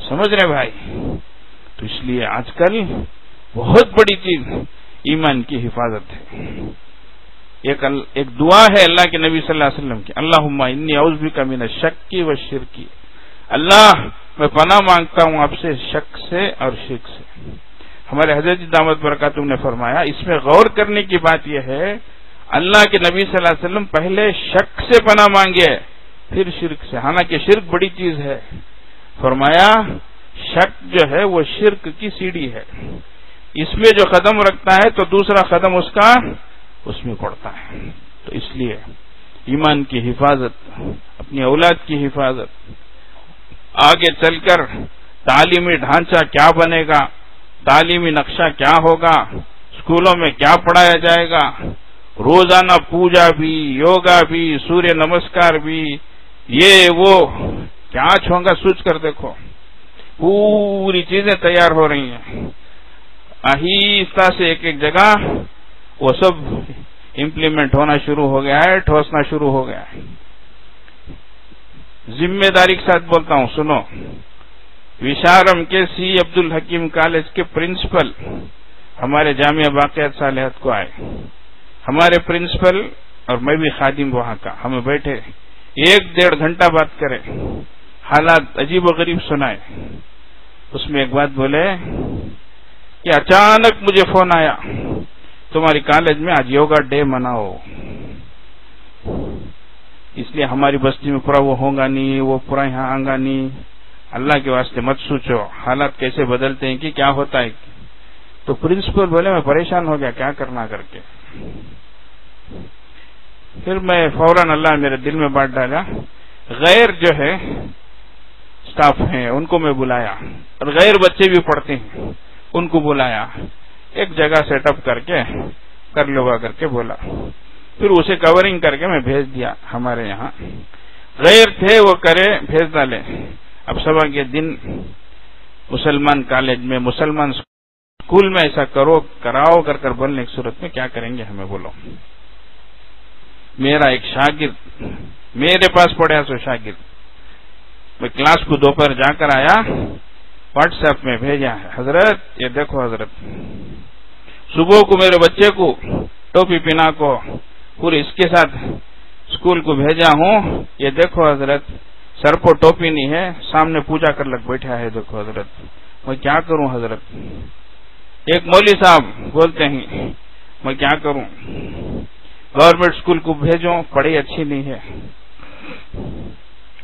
سمجھ رہے بھائی؟ تو اس لیے آج کل بہت بڑی چیز ایمان کی حفاظت ہے. ایک دعا ہے اللہ کے نبی صلی اللہ علیہ وسلم کی، اللہم انی اعوذ بک من الشک والشرک. اللہ میں پناہ مانگتا ہوں آپ سے شک سے اور شرک سے. ہمارے حضرت دامت برکاتہم نے فرمایا اس میں غور کرنے کی بات یہ ہے، اللہ کے نبی صلی اللہ علیہ وسلم پہلے شک سے پناہ مانگے پھر شرک سے. حالانکہ شرک بڑی چیز ہے. فرمایا شک جو ہے وہ شرک کی سیڑھی ہے، اس میں جو قدم رکھتا ہے تو دوسرا قدم اس میں پڑتا ہے. تو اس لیے ایمان کی حفاظت، اپنی اولاد کی حفاظت، آگے چل کر تعلیمی ڈھانچہ کیا بنے گا، تعلیمی نقشہ کیا ہوگا، اسکولوں میں کیا پڑھایا جائے گا، روزانہ پوجا بھی، یوگا بھی، سوریہ نمسکار بھی، یہ وہ کیا ہوگا سوچ کر دیکھو. پوری چیزیں تیار ہو رہی ہیں آہستہ سے، ایک جگہ وہ سب امپلیمنٹ ہونا شروع ہو گیا ہے، ٹھوسنا شروع ہو گیا ہے. ذمہ داری کے ساتھ بولتا ہوں، سنو. وشارم کے سی عبد الحکیم کالج کے پرنسپل ہمارے جامعہ باقیات صالحات کو آئے. ہمارے پرنسپل اور میں بھی خادم وہاں کا، ہمیں بیٹھے 1-1.5 گھنٹہ بات کرے، حالات عجیب و غریب سنائے. اس میں ایک بات بولے کہ اچانک مجھے فون آیا تمہاری کالج میں آج یوگا ڈے مناؤ. اس لیے ہماری بستی میں پورا وہ ہوگا نہیں، وہ پورا یہاں آگا نہیں. اللہ کے واسطے مت سوچو حالات کیسے بدلتے ہیں کہ کیا ہوتا ہے. تو پرنسپل بولے میں پریشان ہو گیا کیا کرنا کر کے. پھر میں فوراً اللہ میرے دل میں بانٹ ڈالا، غیر جو ہے اسٹاف ہیں ان کو میں بلایا، اور غیر بچے بھی پڑھتے ہیں ان کو بلایا ایک جگہ سیٹ اپ کر کے کر لوگا کر کے بولا، پھر اسے کورنگ کر کے میں بھیج دیا ہمارے یہاں، غیر تھے وہ کرے بھیج ڈالے۔ اب صبح کے دن مسلمان کالج میں مسلمان اسکول میں ایسا کراؤ کر بولنے کی صورت میں کیا کریں گے ہمیں بولو؟ میرا ایک شاگرد میرے پاس پڑھا سو شاگرد، میں کلاس کو دوپہر جا کر آیا، واٹس ایپ میں بھیجا ہے، حضرت یہ دیکھو حضرت، صبح کو میرے بچے کو ٹوپی پہنا کو پورے اس کے ساتھ اسکول کو بھیجا ہوں، یہ دیکھو حضرت سر پر ٹوپی نہیں ہے، سامنے پوجا کر لگ بیٹھا ہے، دیکھو حضرت میں کیا کروں حضرت؟ ایک مولوی صاحب بولتے ہیں میں کیا کروں؟ گورنمنٹ اسکول کو بھیجوں پڑھائی اچھی نہیں ہے،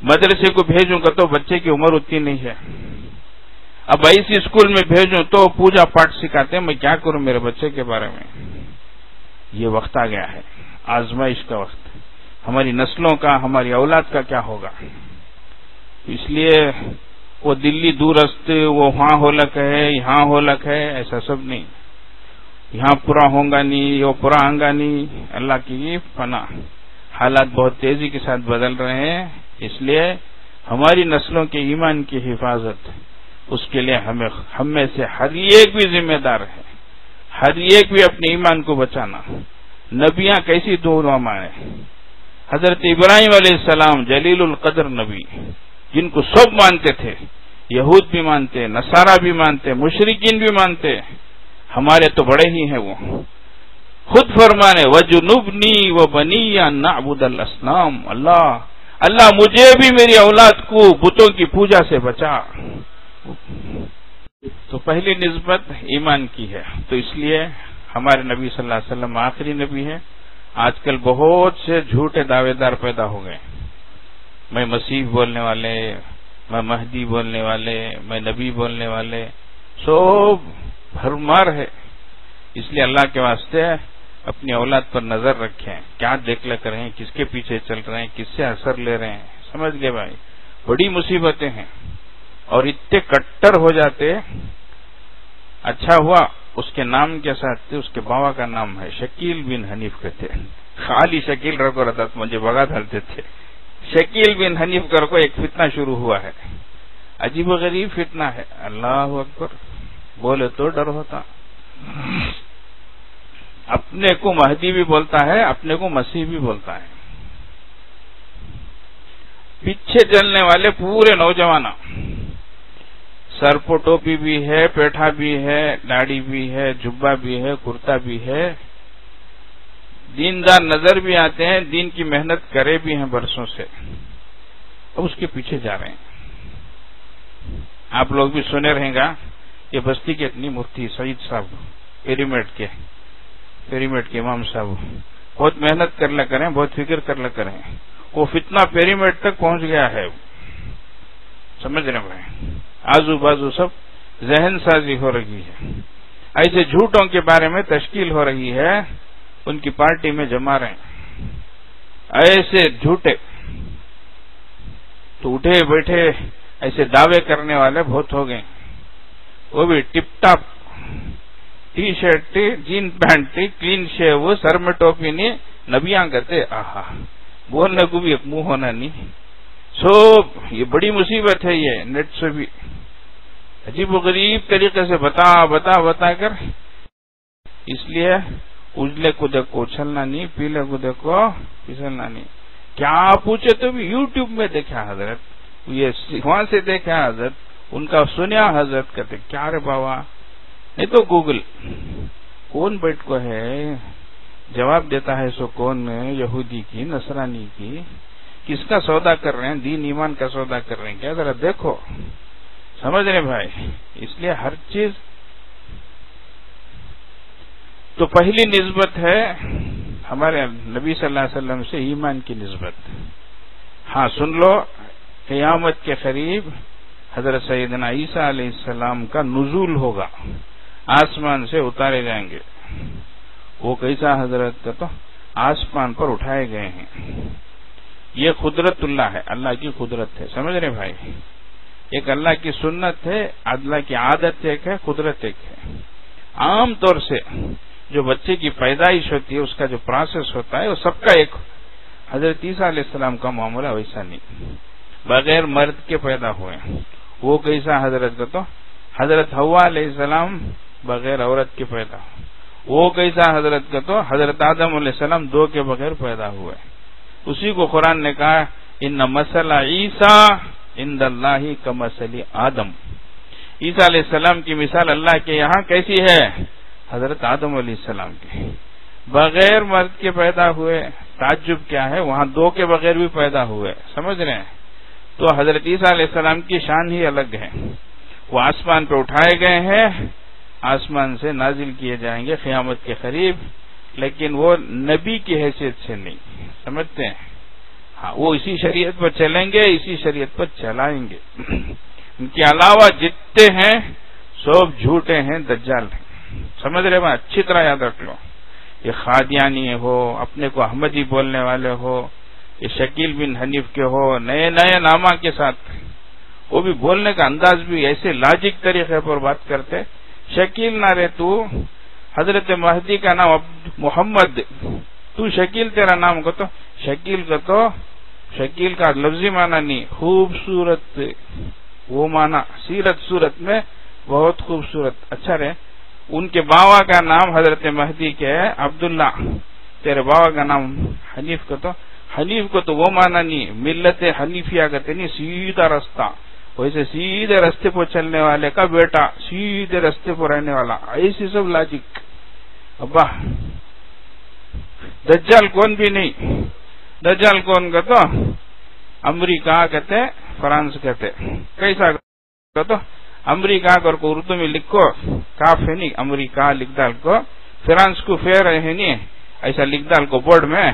مدرسے کو بھیجوں گا تو بچے کی عمر اتنی نہیں ہے، اب ایسی اسکول میں بھیجوں تو پوجا پاٹ سکھاتے ہیں، میں کیا کروں میرے بچے کے بارے میں؟ یہ وقت آ گیا ہے آزمائش کا وقت، ہماری نسلوں کا ہماری اولاد کا کیا ہوگا؟ اس لیے وہ دلی دورست وہ وہاں ہولک ہے یہاں ہولک ہے ایسا سب نہیں، یہاں پورا ہوں گا نہیں وہ پورا آنگا نہیں، اللہ کی پناہ، حالات بہت تیزی کے ساتھ بدل رہے ہیں، اس لیے ہماری نسلوں کے ایمان کی حفاظت اس کے لیے ہم میں سے ہر ایک بھی ذمہ دار ہے، ہر ایک بھی اپنے ایمان کو بچانا۔ نبیاں کیسی دعا مانے، حضرت ابراہیم علیہ السلام جلیل القدر نبی جن کو سب مانتے تھے، یہود بھی مانتے، نصارہ بھی مانتے، مشرکین بھی مانتے، ہمارے تو بڑے ہی ہیں، وہ خود فرمانے وَجُنُبْنِي وَبَنِيَّ أَن نَّعْبُدَ الْأَصْنَامَ، اللہ مجھے بھی میری اولاد کو بتوں کی پوجا سے بچا۔ تو پہلی نسبت ایمان کی ہے، تو اس لیے ہمارے نبی صلی اللہ علیہ وسلم آخری نبی ہے۔ آج کل بہت سے جھوٹے دعوے دار پیدا ہو گئے، میں مسیح بولنے والے، میں مہدی بولنے والے، میں نبی بولنے والے، سب بھرمار ہے۔ اس لیے اللہ کے واسطے اپنی اولاد پر نظر رکھیں، کیا دیکھ لے کر رہے ہیں، کس کے پیچھے چل رہے ہیں، کس سے اثر لے رہے ہیں، سمجھ گئے بھائی؟ بڑی مصیبتیں ہیں، اور اتنے کٹر ہو جاتے۔ اچھا ہوا اس کے نام کے ساتھ تھے، اس کے بابا کا نام ہے شکیل بن حنیف کہتے ہیں، خالی شکیل رکھو رہتا مجھے بگا ڈالتے تھے، شکیل بن حنیف کر کو ایک فتنہ شروع ہوا ہے، عجیب و غریب فتنہ ہے، اللہ اکبر، بولے تو ڈر ہوتا۔ اپنے کو مہدی بھی بولتا ہے، اپنے کو مسیح بھی بولتا ہے، پیچھے چلنے والے پورے نوجوان، سر پہ ٹوپی بھی ہے، پیٹھا بھی ہے، داڑھی بھی ہے، جبہ بھی ہے، کرتا بھی ہے، دیندار نظر بھی آتے ہیں، دین کی محنت کرے بھی ہیں برسوں سے، اب اس کے پیچھے جا رہے ہیں۔ آپ لوگ بھی سنے رہیں گا کہ بستی کے اتنی مفتی سعید صاحب پیریمیڈ کے امام صاحب بہت محنت کر لے کریں، بہت فکر کر لے کریں، وہ فتنہ پیریمیڈ تک پہنچ گیا ہے، سمجھ رہے بھائی؟ آزو بازو سب ذہن سازی ہو رہی ہے، ایسے جھوٹوں کے بارے میں تشکیل ہو رہی ہے، ان کی پارٹی میں جما رہے ہیں ایسے جھوٹے، تو اٹھے بیٹھے ایسے دعوے کرنے والے بہت ہو گئے، وہ بھی tip top T shirt jean pant clean shave, سر میں ٹوپی نہیں، نبیاں کہتے آہا، بولنے کو بھی ایک منہ ہونا نہیں، یہ بڑی مصیبت ہے، یہ نیٹ سے بھی عجیب و غریب طریقے سے بتا کر، اس لیے اجلے کو دیکھو اچھلنا نہیں، پیلے کو دیکھو پھسلنا نہیں، کیا پوچھے تو بھی یوٹیوب میں دیکھا حضرت، یہ وہاں سے دیکھا حضرت، ان کا سنیا حضرت، کہتے کیا رے بابا، نہیں تو گوگل کون بیٹھ کو ہے جواب دیتا ہے، سو کون یہودی کی نصرانی کی، کس کا سودا کر رہے ہیں، دین ایمان کا سودا کر رہے ہیں کیا، ذرا دیکھو، سمجھ رہے بھائی؟ اس لیے ہر چیز تو پہلی نسبت ہے ہمارے نبی صلی اللہ علیہ وسلم سے ایمان کی نسبت۔ ہاں سن لو، قیامت کے قریب حضرت سیدنا عیسیٰ علیہ السلام کا نزول ہوگا، آسمان سے اتارے جائیں گے، وہ کیسا حضرت کا تو آسمان پر اٹھائے گئے ہیں، یہ قدرت اللہ ہے، اللہ کی قدرت ہے، سمجھ رہے بھائی؟ ایک اللہ کی سنت ہے، اللہ کی عادت ایک ہے، قدرت ایک ہے۔ عام طور سے جو بچے کی پیدائش ہوتی ہے اس کا جو پروسیس ہوتا ہے وہ سب کا ایک، حضرت عیسیٰ علیہ السلام کا معاملہ ویسا نہیں، بغیر مرد کے پیدا ہوئے. وہ کیسا حضرت کا؟ تو حضرت حوا علیہ السلام بغیر عورت کے پیدا، وہ کیسا حضرت کا؟ تو حضرت آدم علیہ السلام 2 کے بغیر پیدا ہوئے. اسی کو قرآن نے کہا ان مثل عیسیٰ عند اللہ کمثل آدم. عیسیٰ علیہ السلام کی مثال اللہ کے یہاں کیسی ہے؟ حضرت آدم علیہ السلام کی، بغیر مرد کے پیدا ہوئے. تعجب کیا ہے، وہاں 2 کے بغیر بھی پیدا ہوئے. سمجھ رہے ہیں؟ تو حضرت عیسیٰ علیہ السلام کی شان ہی الگ ہے. وہ آسمان پہ اٹھائے گئے ہیں، آسمان سے نازل کیے جائیں گے قیامت کے قریب، لیکن وہ نبی کی حیثیت سے نہیں. سمجھتے ہیں؟ ہاں، وہ اسی شریعت پر چلیں گے، اسی شریعت پر چلائیں گے. ان کے علاوہ جتنے ہیں سب جھوٹے ہیں، دجال ہیں. سمجھ رہے ہیں؟ اچھی طرح یاد رکھ لو. یہ قادیانی ہو، اپنے کو احمدی بولنے والے ہو، یہ شکیل بن حنیف کے ہو، نئے نئے نامہ کے ساتھ، وہ بھی بولنے کا انداز بھی ایسے لاجک طریقے پر بات کرتے. شکیل نہ رہے تو، حضرت مہدی کا نام محمد، تو شکیل تیرا نام کو؟ تو شکیل کا تو شکیل کا لفظی معنی نہیں، خوبصورت وہ معنی، سیرت صورت میں بہت خوبصورت. اچھا رہے. ان کے باوا کا نام حضرت مہدی کے ہے عبداللہ، تیرے باوا کا نام حنیف کو؟ تو حنیف کو تو وہ معنی نہیں، ملت حنیفیہ کہتے نہیں، سیدھا رستہ. ویسے سیدھے رستے پر چلنے والے کا بیٹا، سیدھے رستے پر رہنے والا، ایسی سب لاجک. ابا دجال کون بھی نہیں. دجال کون کا؟ تو امریکہ کہتے، فرانس کہتے. کیسا کا؟ تو امریکہ کر کو اردو میں لکھو، کاف ہے نہیں، امریکہ لکھ ڈال کو، فرانس کو فیر ہے نہیں، ایسا لکھ ڈال کو بورڈ میں.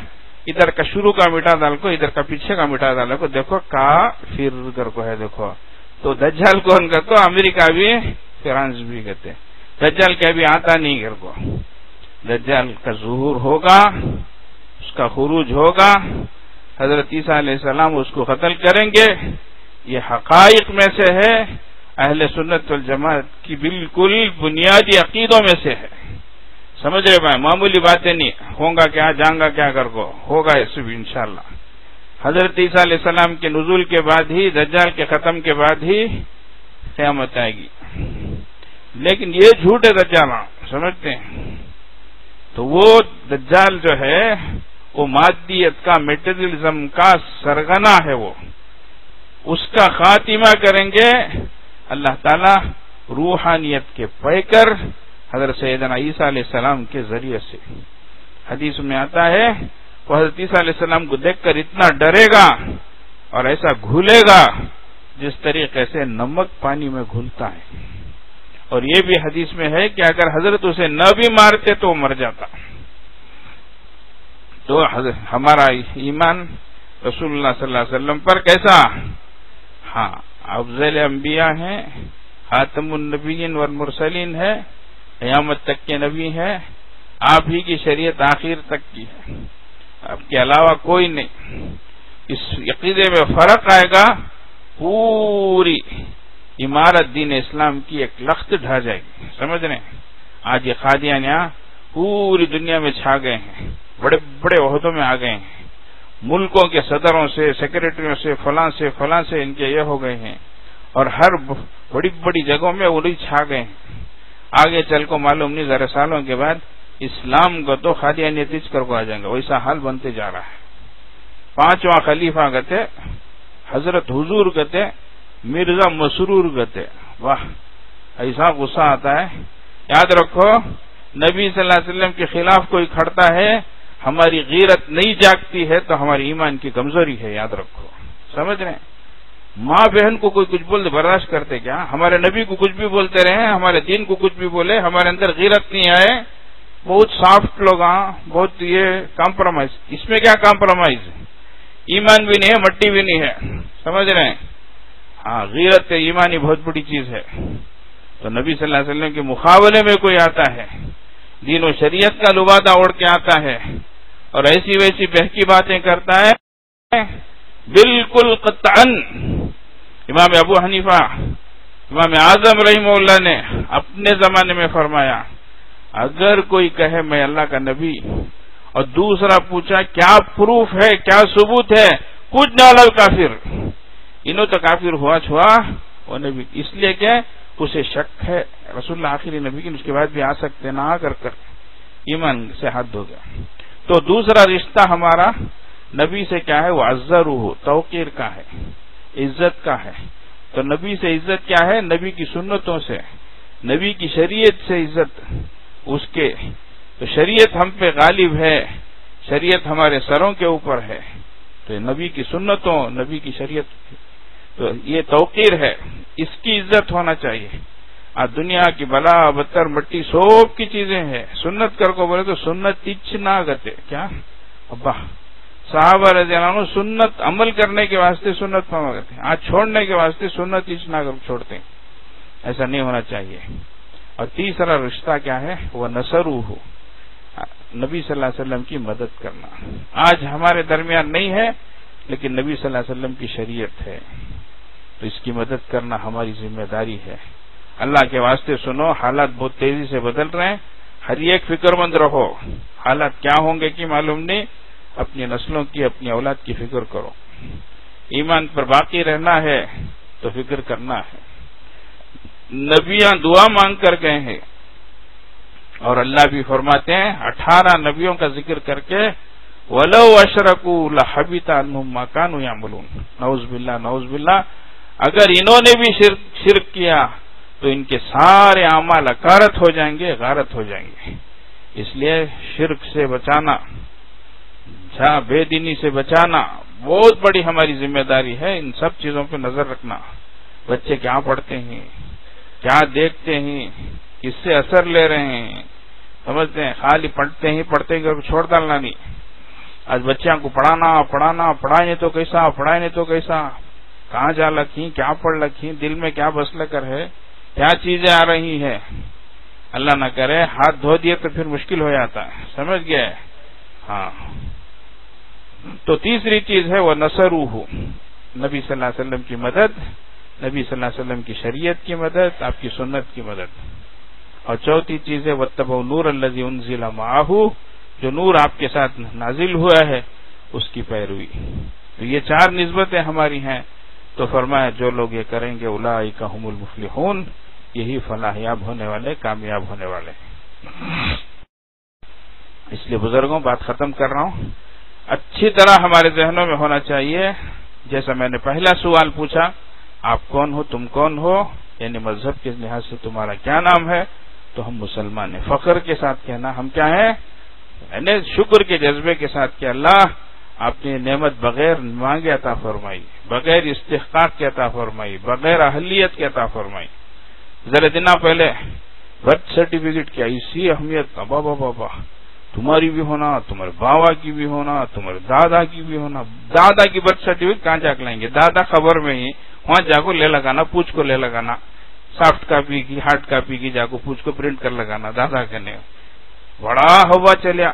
ادھر کا شروع کا مٹا ڈال کو، ادھر کا پیچھے کا مٹا ڈال کو، دیکھو کا پھر کر کو ہے. دیکھو تو دجال کون کا؟ تو امریکہ بھی فرانس بھی کہتے. دجال کیا بھی آتا نہیں کر کو. دجال کا ظہور ہوگا، اس کا خروج ہوگا، حضرت عیسیٰ علیہ السلام اس کو قتل کریں گے. یہ حقائق میں سے ہے، اہل سنت والجماعت کی بالکل بنیادی عقیدوں میں سے ہے. سمجھ رہے بھائی؟ معمولی باتیں نہیں. ہوگا کیا، جائیں گا کیا کر کو، ہوگا اس بھی انشاءاللہ. حضرت عیسیٰ علیہ السلام کے نزول کے بعد ہی، دجال کے ختم کے بعد ہی قیامت آئے گی. لیکن یہ جھوٹ ہے دجال، سمجھتے ہیں؟ تو وہ دجال جو ہے وہ مادیت کا، میٹیریلزم کا سرغنہ ہے. وہ اس کا خاتمہ کریں گے اللہ تعالی روحانیت کے پیکر حضرت سیدنا عیسیٰ علیہ السلام کے ذریعے سے. حدیث میں آتا ہے وہ حضرت عیسیٰ علیہ السلام کو دیکھ کر اتنا ڈرے گا اور ایسا گھلے گا جس طریقے سے نمک پانی میں گھلتا ہے. اور یہ بھی حدیث میں ہے کہ اگر حضرت اسے نہ بھی مارتے تو وہ مر جاتا. تو ہمارا ایمان رسول اللہ صلی اللہ علیہ وسلم پر کیسا؟ ہاں، افضل انبیاء ہیں، خاتم النبیین والمرسلین ہے، قیامت تک کے نبی ہیں، آپ ہی کی شریعت آخر تک کی ہے، آپ کے علاوہ کوئی نہیں. اس عقیدے میں فرق آئے گا، پوری عمارت دین اسلام کی ایک لخت ڈھا جائے گی. سمجھ رہے ہیں؟ آج یہ قادیانیاں پوری دنیا میں چھا گئے ہیں، بڑے بڑے عہدوں میں آ گئے ہیں، ملکوں کے صدروں سے، سیکریٹریوں سے، فلاں سے ان کے یہ ہو گئے ہیں، اور ہر بڑی بڑی جگہوں میں وہی چھا گئے ہیں. آگے چل کو معلوم نہیں، ذرا سالوں کے بعد اسلام کو تو قادیانیت کر کو آ جائیں گے. ویسا حال بنتے جا رہا ہے. 5واں خلیفہ کہتے، حضرت حضور کہتے، مرزا مسرور کہتے. واہ، ایسا غصہ آتا ہے. یاد رکھو، نبی صلی اللہ علیہ وسلم کے خلاف کوئی کھڑتا ہے، ہماری غیرت نہیں جاگتی ہے تو ہماری ایمان کی کمزوری ہے. یاد رکھو. سمجھ رہے ہیں؟ ماں بہن کو کوئی کچھ بول دے برداشت کرتے کیا؟ ہمارے نبی کو کچھ بھی بولتے رہے، ہمارے دین کو کچھ بھی بولے، ہمارے اندر غیرت نہیں آئے. بہت سافٹ لوگ، بہت یہ کمپرومائز. اس میں کیا کمپرومائز؟ ایمان بھی نہیں ہے، مٹی بھی نہیں ہے. سمجھ رہے ہیں؟ ہاں، غیرت ایمانی بہت بڑی چیز ہے. تو نبی صلی اللہ علیہ وسلم کے مقابلے میں کوئی آتا ہے، دین و شریعت کا لبادہ اوڑھ کے آتا ہے اور ایسی ویسی بہکی باتیں کرتا ہے، بالکل قطعاً امام ابو حنیفہ، امام اعظم رحمہ اللہ نے اپنے زمانے میں فرمایا اگر کوئی کہے میں اللہ کا نبی، اور دوسرا پوچھا کیا پروف ہے، کیا ثبوت ہے، کچھ نہ والا کافر، انہوں تو کافر ہوا چھوا وہ نبی، اس لیے کہ اسے شک ہے رسول اللہ آخری نبی کی، اس کے بعد بھی آ سکتے نہ آ کر ایمان سے حد ہو گیا۔ تو دوسرا رشتہ ہمارا نبی سے کیا ہے، وہ عزرہ توقیر کا ہے، عزت کا ہے۔ تو نبی سے عزت کیا ہے، نبی کی سنتوں سے، نبی کی شریعت سے عزت، اس کے تو شریعت ہم پہ غالب ہے، شریعت ہمارے سروں کے اوپر ہے، تو نبی کی سنتوں، نبی کی شریعت، تو یہ توقیر ہے، اس کی عزت ہونا چاہیے۔ آج دنیا کی بلا بدتر مٹی سب کی چیزیں ہیں، سنت کر کو بولے تو سنت تچ نہ گتے، کیا ابا صحابہ رضی اللہ عنہ سنت عمل کرنے کے واسطے سنت پاما کرتے ہیں، آج چھوڑنے کے واسطے سنت تچ نہ چھوڑتے ہیں، ایسا نہیں ہونا چاہیے۔ اور تیسرا رشتہ کیا ہے، وہ نصرہ، نبی صلی اللہ علیہ وسلم کی مدد کرنا۔ آج ہمارے درمیان نہیں ہے لیکن نبی صلی اللہ علیہ وسلم کی شریعت ہے، تو اس کی مدد کرنا ہماری ذمہ داری ہے۔ اللہ کے واسطے سنو، حالات بہت تیزی سے بدل رہے ہیں، ہر ایک فکر مند رہو، حالات کیا ہوں گے کہ معلوم نہیں، اپنی نسلوں کی، اپنی اولاد کی فکر کرو، ایمان پر باقی رہنا ہے تو فکر کرنا ہے۔ نبیاں دعا مانگ کر گئے ہیں، اور اللہ بھی فرماتے ہیں 18 نبیوں کا ذکر کر کے وَلَوْ أَشْرَكُوا لَحَبِطَ عَنْهُمْ مَا كَانُوا يَعْمَلُونَ، نعوذ باللہ نعوذ باللہ، اگر انہوں نے بھی شرک کیا تو ان کے سارے اعمال اکارت ہو جائیں گے، غارت ہو جائیں گے۔ اس لیے شرک سے بچانا، بے دینی سے بچانا بہت بڑی ہماری ذمہ داری ہے۔ ان سب چیزوں پہ نظر رکھنا، بچے کیا پڑھتے ہیں، کیا دیکھتے ہیں، کس سے اثر لے رہے ہیں، سمجھتے ہیں خالی پڑھتے ہی چھوڑ ڈالنا نہیں۔ آج بچیاں کو پڑھانا پڑھائیں تو کیسا، پڑھائیں نہیں تو کیسا، کہاں جا لکھی، کیا پڑھ لکھی، دل میں کیا بس لے کر ہے، کیا چیزیں آ رہی ہے، اللہ نہ کرے ہاتھ دھو دیے تو پھر مشکل ہو جاتا ہے، سمجھ گئے؟ ہاں، تو تیسری چیز ہے وہ نصرہ، نبی صلی اللہ علیہ وسلم کی مدد، نبی صلی اللہ علیہ وسلم کی شریعت کی مدد، آپ کی سنت کی مدد۔ اور چوتھی چیز ہے واتبعوا النور الذی انزل معہ، جو نور آپ کے ساتھ نازل ہوا ہے اس کی پیروی۔ تو یہ 4 نسبتیں ہماری ہیں، تو فرمایا جو لوگ یہ کریں گے اولئک ھم المفلحون، یہی فلاح یاب ہونے والے، کامیاب ہونے والے۔ اس لیے بزرگوں بات ختم کر رہا ہوں، اچھی طرح ہمارے ذہنوں میں ہونا چاہیے، جیسا میں نے پہلا سوال پوچھا آپ کون ہو، تم کون ہو، یعنی مذہب کے لحاظ سے تمہارا کیا نام ہے، تو ہم مسلمان ہیں۔ فخر کے ساتھ کہنا ہم کیا ہیں، یعنی شکر کے جذبے کے ساتھ کہ اللہ آپ نے نعمت بغیر مانگے عطا فرمائی، بغیر استحقاق کے عطا فرمائی، بغیر اہلیت کے عطا فرمائی۔ ذرا دن پہلے برتھ سرٹیفکیٹ کی ایسی اہمیت، بابا تمہاری بھی ہونا، تمہارے باوا کی بھی ہونا، تمہارے دادا کی بھی ہونا۔ دادا کی برتھ سرٹیفکیٹ کہاں جا کے لائیں گے، دادا خبر میں ہی وہاں جا کو لے لگانا، پوچھ کو لے لگانا، سافٹ کاپی کی، ہارڈ کاپی کی جا کو پوچھ کو پرنٹ کر لگانا، دادا کہنے بڑا ہوا چلیا۔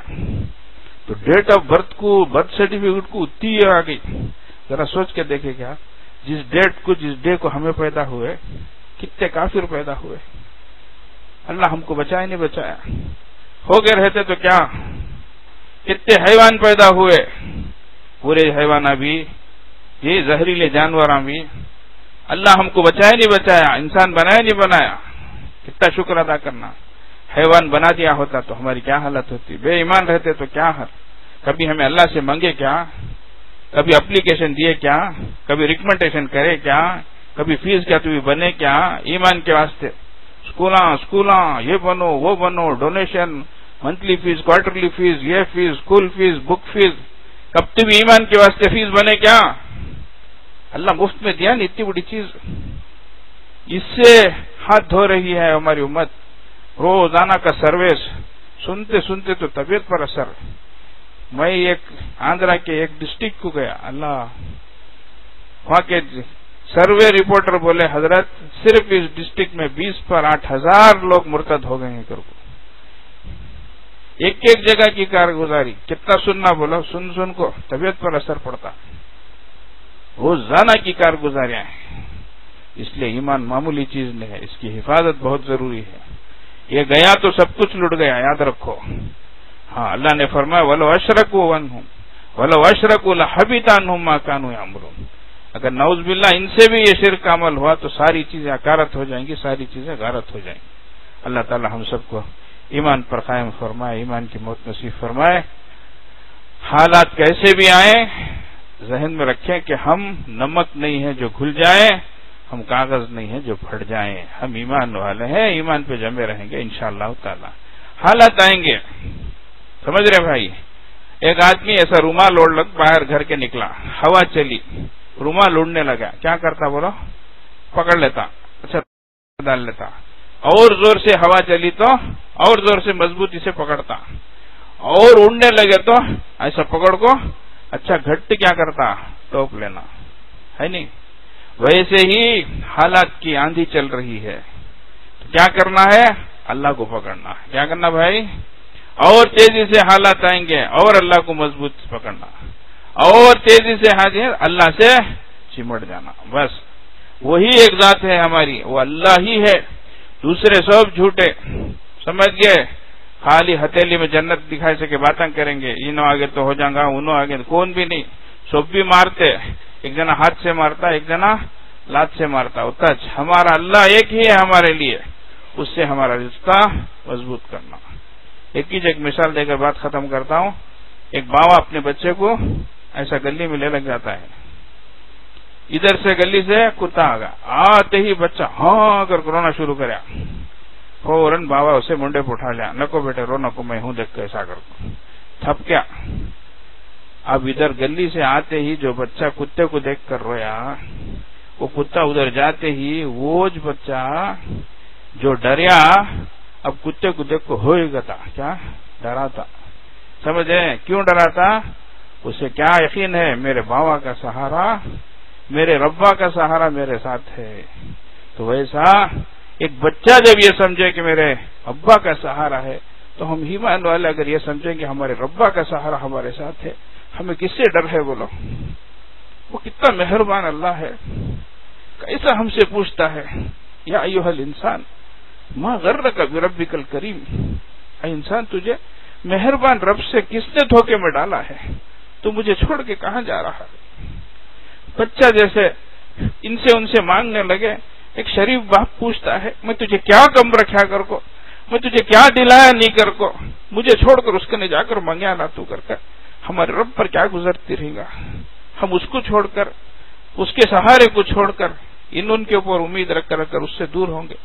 تو ڈیٹ آف برتھ کو، برتھ سرٹیفکیٹ کو اتنی آ گئی، ذرا سوچ کے دیکھے کیا، جس ڈے کو ہمیں پیدا ہوئے کتنے کافر پیدا ہوئے، اللہ ہم کو بچایا نہیں بچایا، ہو گئے رہتے تو کیا، کتنے حیوان پیدا ہوئے، پورے حیوانہ بھی، یہ زہریلے جانوراں بھی، اللہ ہم کو بچایا نہیں بچایا، انسان بنایا نہیں بنایا، کتنا شکر ادا کرنا۔ حیوان بنا دیا ہوتا تو ہماری کیا حالت ہوتی، بے ایمان رہتے تو کیا حال، کبھی ہمیں اللہ سے مانگے کیا، کبھی اپلیکیشن دیے کیا، کبھی ریکمنڈیشن کرے کیا، کبھی فیس کیا تو بھی بنے کیا، ایمان کے واسطے اسکولاں یہ بنو وہ بنو، donation, monthly fee, quarterly fee, یہ fee, school fee, book fee, کب تو بھی ایمان کے واسطے فیس بنے کیا، اللہ مفت میں دیا نہیں اتنی بڑی چیز، اس سے ہاتھ دھو رہی ہے ہماری امت۔ روزانہ کا سروس سنتے سنتے تو طبیعت پر اثر۔ میں ایک آندھرا کے ایک ڈسٹرکٹ کو گیا، اللہ وہاں کے سروے رپورٹر بولے حضرت صرف اس ڈسٹرکٹ میں 20 پر 8,000 لوگ مرتد ہو گئے ہیں کرو، ایک ایک جگہ کی کارگزاری کتنا سننا، بولا سن کو طبیعت پر اثر پڑتا، روزانہ کی کارگزاریاں ہیں۔ اس لیے ایمان معمولی چیز نہیں ہے، اس کی حفاظت بہت ضروری ہے۔ یہ گیا تو سب کچھ لٹ گیا، یاد رکھو. ہاں اللہ نے فرمایا وَلَوْ أَشْرَكُوا عَنْهُمْ وَلَوْ أَشْرَكُوا لَحَبِطَ عَنْهُمْ مَا كَانُوا يَعْمَلُونَ. اگر نعوذ باللہ ان سے بھی یہ شرک کا عمل ہوا تو ساری چیزیں اکارت ہو جائیں گی، ساری چیزیں غارت ہو جائیں گی. اللہ تعالی ہم سب کو ایمان پر قائم فرمائے، ایمان کی موت نصیب فرمائے. حالات کیسے بھی آئیں ذہن میں رکھیں کہ ہم نمک نہیں ہیں جو گھل جائیں، ہم کاغذ نہیں ہیں جو پھٹ جائیں. ہم ایمان والے ہیں، ایمان پہ جمے رہیں گے انشاءاللہ تعالی. حالات آئیں گے، سمجھ رہے بھائی. ایک آدمی ایسا رومال اوڑھ لگ باہر گھر کے نکلا، ہوا چلی، رومال اڑنے لگا، کیا کرتا بولو؟ پکڑ لیتا، اچھا ڈال لیتا، اور زور سے ہوا چلی تو اور زور سے مضبوطی سے پکڑتا، اور اڑنے لگے تو ایسا پکڑ کو اچھا گھٹ کیا کرتا، ٹوپ لینا ہے نہیں. ویسے ہی حالات کی آندھی چل رہی ہے، تو کیا کرنا ہے؟ اللہ کو پکڑنا. کیا کرنا بھائی؟ اور تیزی سے حالات آئیں گے اور اللہ کو مضبوط پکڑنا، اور تیزی سے حاضر اللہ سے چمٹ جانا. بس وہی ایک ذات ہے ہماری، وہ اللہ ہی ہے، دوسرے سب جھوٹے. سمجھ گئے؟ خالی ہتھیلی میں جنت دکھائی سے کہ باتیں کریں گے، انہوں آگے تو ہو جائیں گا، انہوں آگے کون بھی نہیں. سب بھی مارتے، ایک جنا ہاتھ سے مارتا، ایک جنا لات سے مارتا. ہوتا ہمارا اللہ ایک ہی ہے ہمارے لیے، اس سے ہمارا رشتہ مضبوط کرنا. ایک مثال دے کر بات ختم کرتا ہوں. ایک باوا اپنے بچے کو ایسا گلی میں لے لگ جاتا ہے، ادھر سے گلی سے کتا آ گیا، آتے ہی بچہ ہاں کر رونا شروع کریا. فوراً باوا اسے منڈے پہ اٹھا لیا، نکو بیٹے رو نکو، میں ہوں دیکھ کے ایسا کر تھپ کیا. اب ادھر گلی سے آتے ہی جو بچہ کتے کو دیکھ کر رویا، وہ کتا ادھر جاتے ہی وہ بچہ جو ڈریا اب کتے کو دیکھ کو ہوئے گا تھا، کیا ڈرا تھا. سمجھے کیوں ڈرا تھا؟ اسے کیا یقین ہے میرے باوا کا سہارا، میرے ربا کا سہارا میرے ساتھ ہے. تو ویسا ایک بچہ جب یہ سمجھے کہ میرے ابا کا سہارا ہے، تو ہم ایمان والے اگر یہ سمجھیں کہ ہمارے ربا کا سہارا ہمارے ساتھ ہے، ہمیں کس سے ڈر ہے بولو؟ وہ کتنا مہربان اللہ ہے، کیسا ہم سے پوچھتا ہے یا ایھا الانسان ما غرک بربک الکریم. اے انسان تجھے مہربان رب سے کس نے دھوکے میں ڈالا ہے؟ تو مجھے چھوڑ کے کہاں جا رہا ہے؟ بچہ جیسے ان سے مانگنے لگے. ایک شریف باپ پوچھتا ہے میں تجھے کیا کم رکھا کر کو، میں تجھے کیا دلایا نہیں کر کو، مجھے چھوڑ کر اس کے نے جا کر مانگیا نہ تو کر کر ہمارے رب پر کیا گزرتی رہے گا؟ ہم اس کو چھوڑ کر، اس کے سہارے کو چھوڑ کر ان کے اوپر امید رکھ کر اس سے دور ہوں گے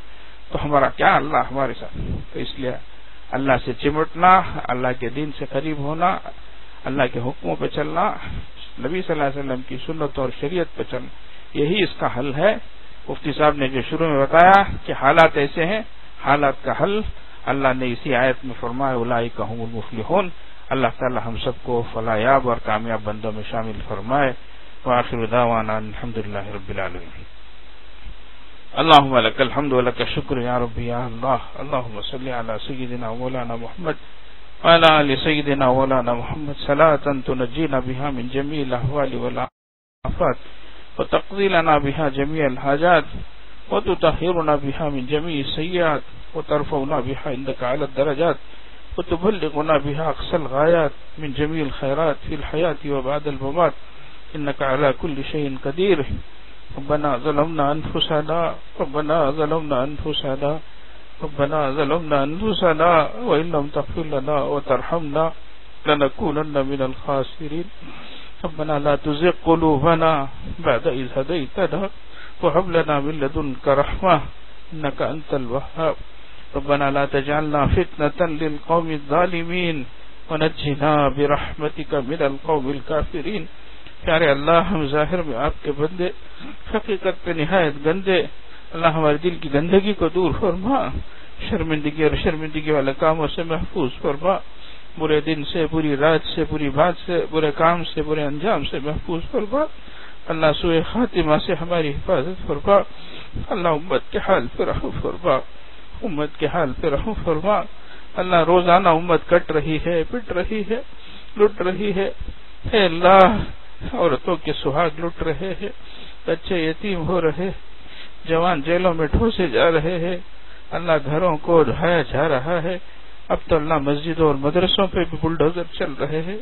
تو ہمارا کیا اللہ ہمارے ساتھ. تو اس لیے اللہ سے چمٹنا، اللہ کے دین سے قریب ہونا، اللہ کے حکموں پہ چلنا، نبی صلی اللہ علیہ وسلم کی سنت اور شریعت پہ چلنا، یہی اس کا حل ہے. مفتی صاحب نے جو شروع میں بتایا کہ حالات ایسے ہیں، حالات کا حل اللہ نے اسی آیت میں فرمایا اولئک هم المفلحون. اللہ تعالی ہم سب کو فلاح یاب اور کامیاب بندوں میں شامل فرمائے. وآخر دعوانا الحمدللہ رب العالمین. اللهم لك الحمد ولك الشكر يا رب يا الله. اللهم صل على سيدنا مولانا محمد وعلى آل سيدنا مولانا محمد صلاة تنجينا بها من جميع الأهوال والآفات وتقضي لنا بها جميع الحاجات وتطهرنا بها من جميع السيئات وترفعنا بها عندك على الدرجات وتبلغنا بها أقصى الغايات من جميع الخيرات في الحياة وبعد الممات إنك على كل شيء قدير. ربنا ظلمنا أنفسنا ربنا ظلمنا أنفسنا ربنا ظلمنا أنفسنا وإن لم تغفر لنا وترحمنا لنكونن من الخاسرين. ربنا لا تزغ قلوبنا بعد إذ هديتنا وهب لنا من لدنك رحمة إنك أنت الوهاب. ربنا لا تجعلنا فتنة للقوم الظالمين ونجنا برحمتك من القوم الكافرين. پیارے اللہ ہم ظاہر میں آپ کے بندے، حقیقت پہ نہایت گندے. اللہ ہمارے دل کی گندگی کو دور فرما، شرمندگی اور شرمندگی والے کاموں سے محفوظ فرما، برے دن سے، بری رات سے، بری بات سے، برے کام سے، برے انجام سے محفوظ فرما. اللہ سوء خاتمہ سے ہماری حفاظت فرما. اللہ امت کے حال پہ رحم فرما، امت کے حال پہ رحم فرما. اللہ روزانہ امت کٹ رہی ہے، پٹ رہی ہے، لٹ رہی ہے. اے اللہ عورتوں کے سہاگ لٹ رہے ہیں، بچے یتیم ہو رہے، جوان جیلوں میں ٹھوسے جا رہے ہیں. اللہ گھروں کو ڈھایا جا رہا ہے. اب تو اللہ مسجدوں اور مدرسوں پہ بھی بلڈوزر چل رہے ہیں.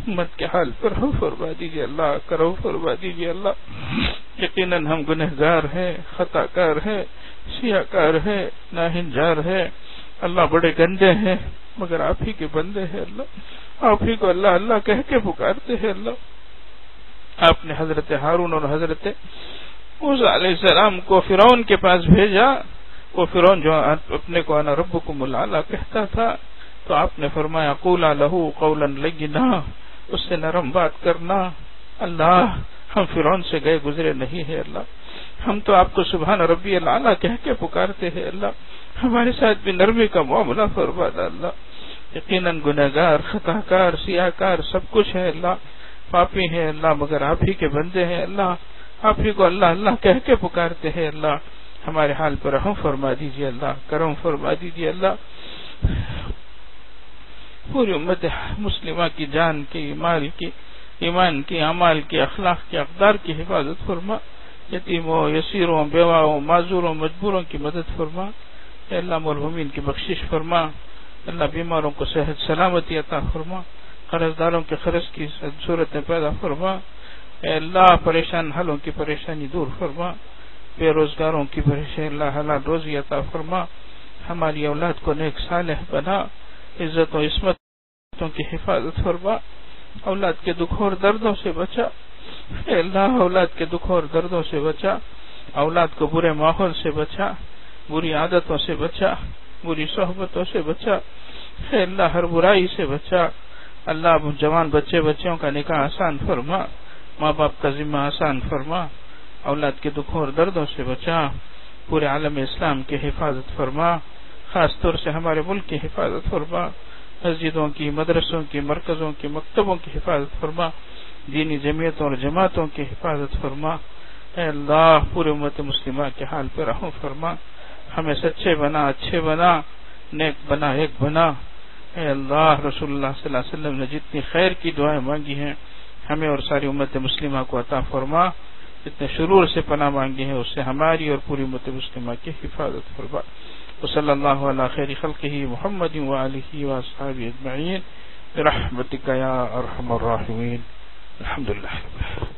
امت کے حال پر رحم فرما دیجیے اللہ، کرم فرما دیجیے اللہ. یقیناً ہم گنہگار ہیں، خطا کار ہیں، سیاہ کار ہیں، ناہنجار ہیں اللہ، بڑے گندے ہیں، مگر آپ ہی کے بندے ہیں اللہ. آپ ہی کو اللہ اللہ کہہ کے پکارتے ہیں اللہ. آپ نے حضرت ہارون اور حضرت موسیٰ علیہ السلام کو فرعون کے پاس بھیجا. وہ فرعون جو اپنے کو انا ربکم الاعلی کہتا تھا، تو آپ نے فرمایا قولا لہ قولا لینا، اس سے نرم بات کرنا. اللہ ہم فرعون سے گئے گزرے نہیں ہے اللہ، ہم تو آپ کو سبحان ربی الاعلی کہہ کے پکارتے ہیں اللہ. ہمارے ساتھ بھی نرمی کا معاملہ فرما اللہ. یقیناً گنہگار، خطا کار، سیاہ کار سب کچھ ہے اللہ، پاپی ہیں اللہ، مگر آپ ہی کے بندے ہیں اللہ. آپ ہی کو اللہ اللہ کہہ کے پکارتے ہیں اللہ. ہمارے حال پر رحم فرما دیجیے اللہ، کرم فرما دیجیے اللہ. پوری امت مسلمہ کی جان کی، مال کی، ایمان کی، اعمال کی، اخلاق کی، اقدار کی حفاظت فرما. یتیموں، یسیروں، بیواؤں، معذوروں، مجبوروں کی مدد فرما. اے اللہ مرحومین کی بخشش فرما. اللہ بیماروں کو صحت سلامتی عطا فرما. قرض داروں کے قرض کی صورتیں پیدا فرما. اے اللہ پریشان حالوں کی پریشانی دور فرما. بے روزگاروں کی پریشانی اللہ حلال روزی عطا فرما. ہماری اولاد کو نیک صالح بنا. عزت و عصمتوں کی حفاظت فرما. اولاد کے دکھ اور دردوں سے بچا. اے اللہ اولاد کے دکھ اور دردوں سے بچا. اولاد کو برے ماحول سے بچا، بری عادتوں سے بچا، بری صحبتوں سے بچا. اے اللہ ہر برائی سے بچا. اللہ جوان بچے بچیوں کا نکاح آسان فرما. ماں باپ کا ذمہ آسان فرما. اولاد کے دکھوں اور دردوں سے بچا. پورے عالم اسلام کی حفاظت فرما. خاص طور سے ہمارے ملک کی حفاظت فرما. مسجدوں کی، مدرسوں کی، مرکزوں کی، مکتبوں کی حفاظت فرما. دینی جمعیتوں اور جماعتوں کی حفاظت فرما. اے اللہ پورے امت مسلمہ کے حال پر رحم فرما. ہمیں سچے بنا، اچھے بنا، نیک بنا، ایک بنا. اے اللہ رسول اللہ صلی اللہ علیہ وسلم نے جتنی خیر کی دعائیں مانگی ہیں ہمیں اور ساری امت مسلمہ کو عطا فرما. جتنے شرور سے پناہ مانگی ہیں اس سے ہماری اور پوری امت مسلمہ کی حفاظت فرما. وصلی اللہ علی خیر خلقہ محمد وآلہ واصحابہ اجمعین برحمتک یا ارحم الراحمین. الحمدللہ.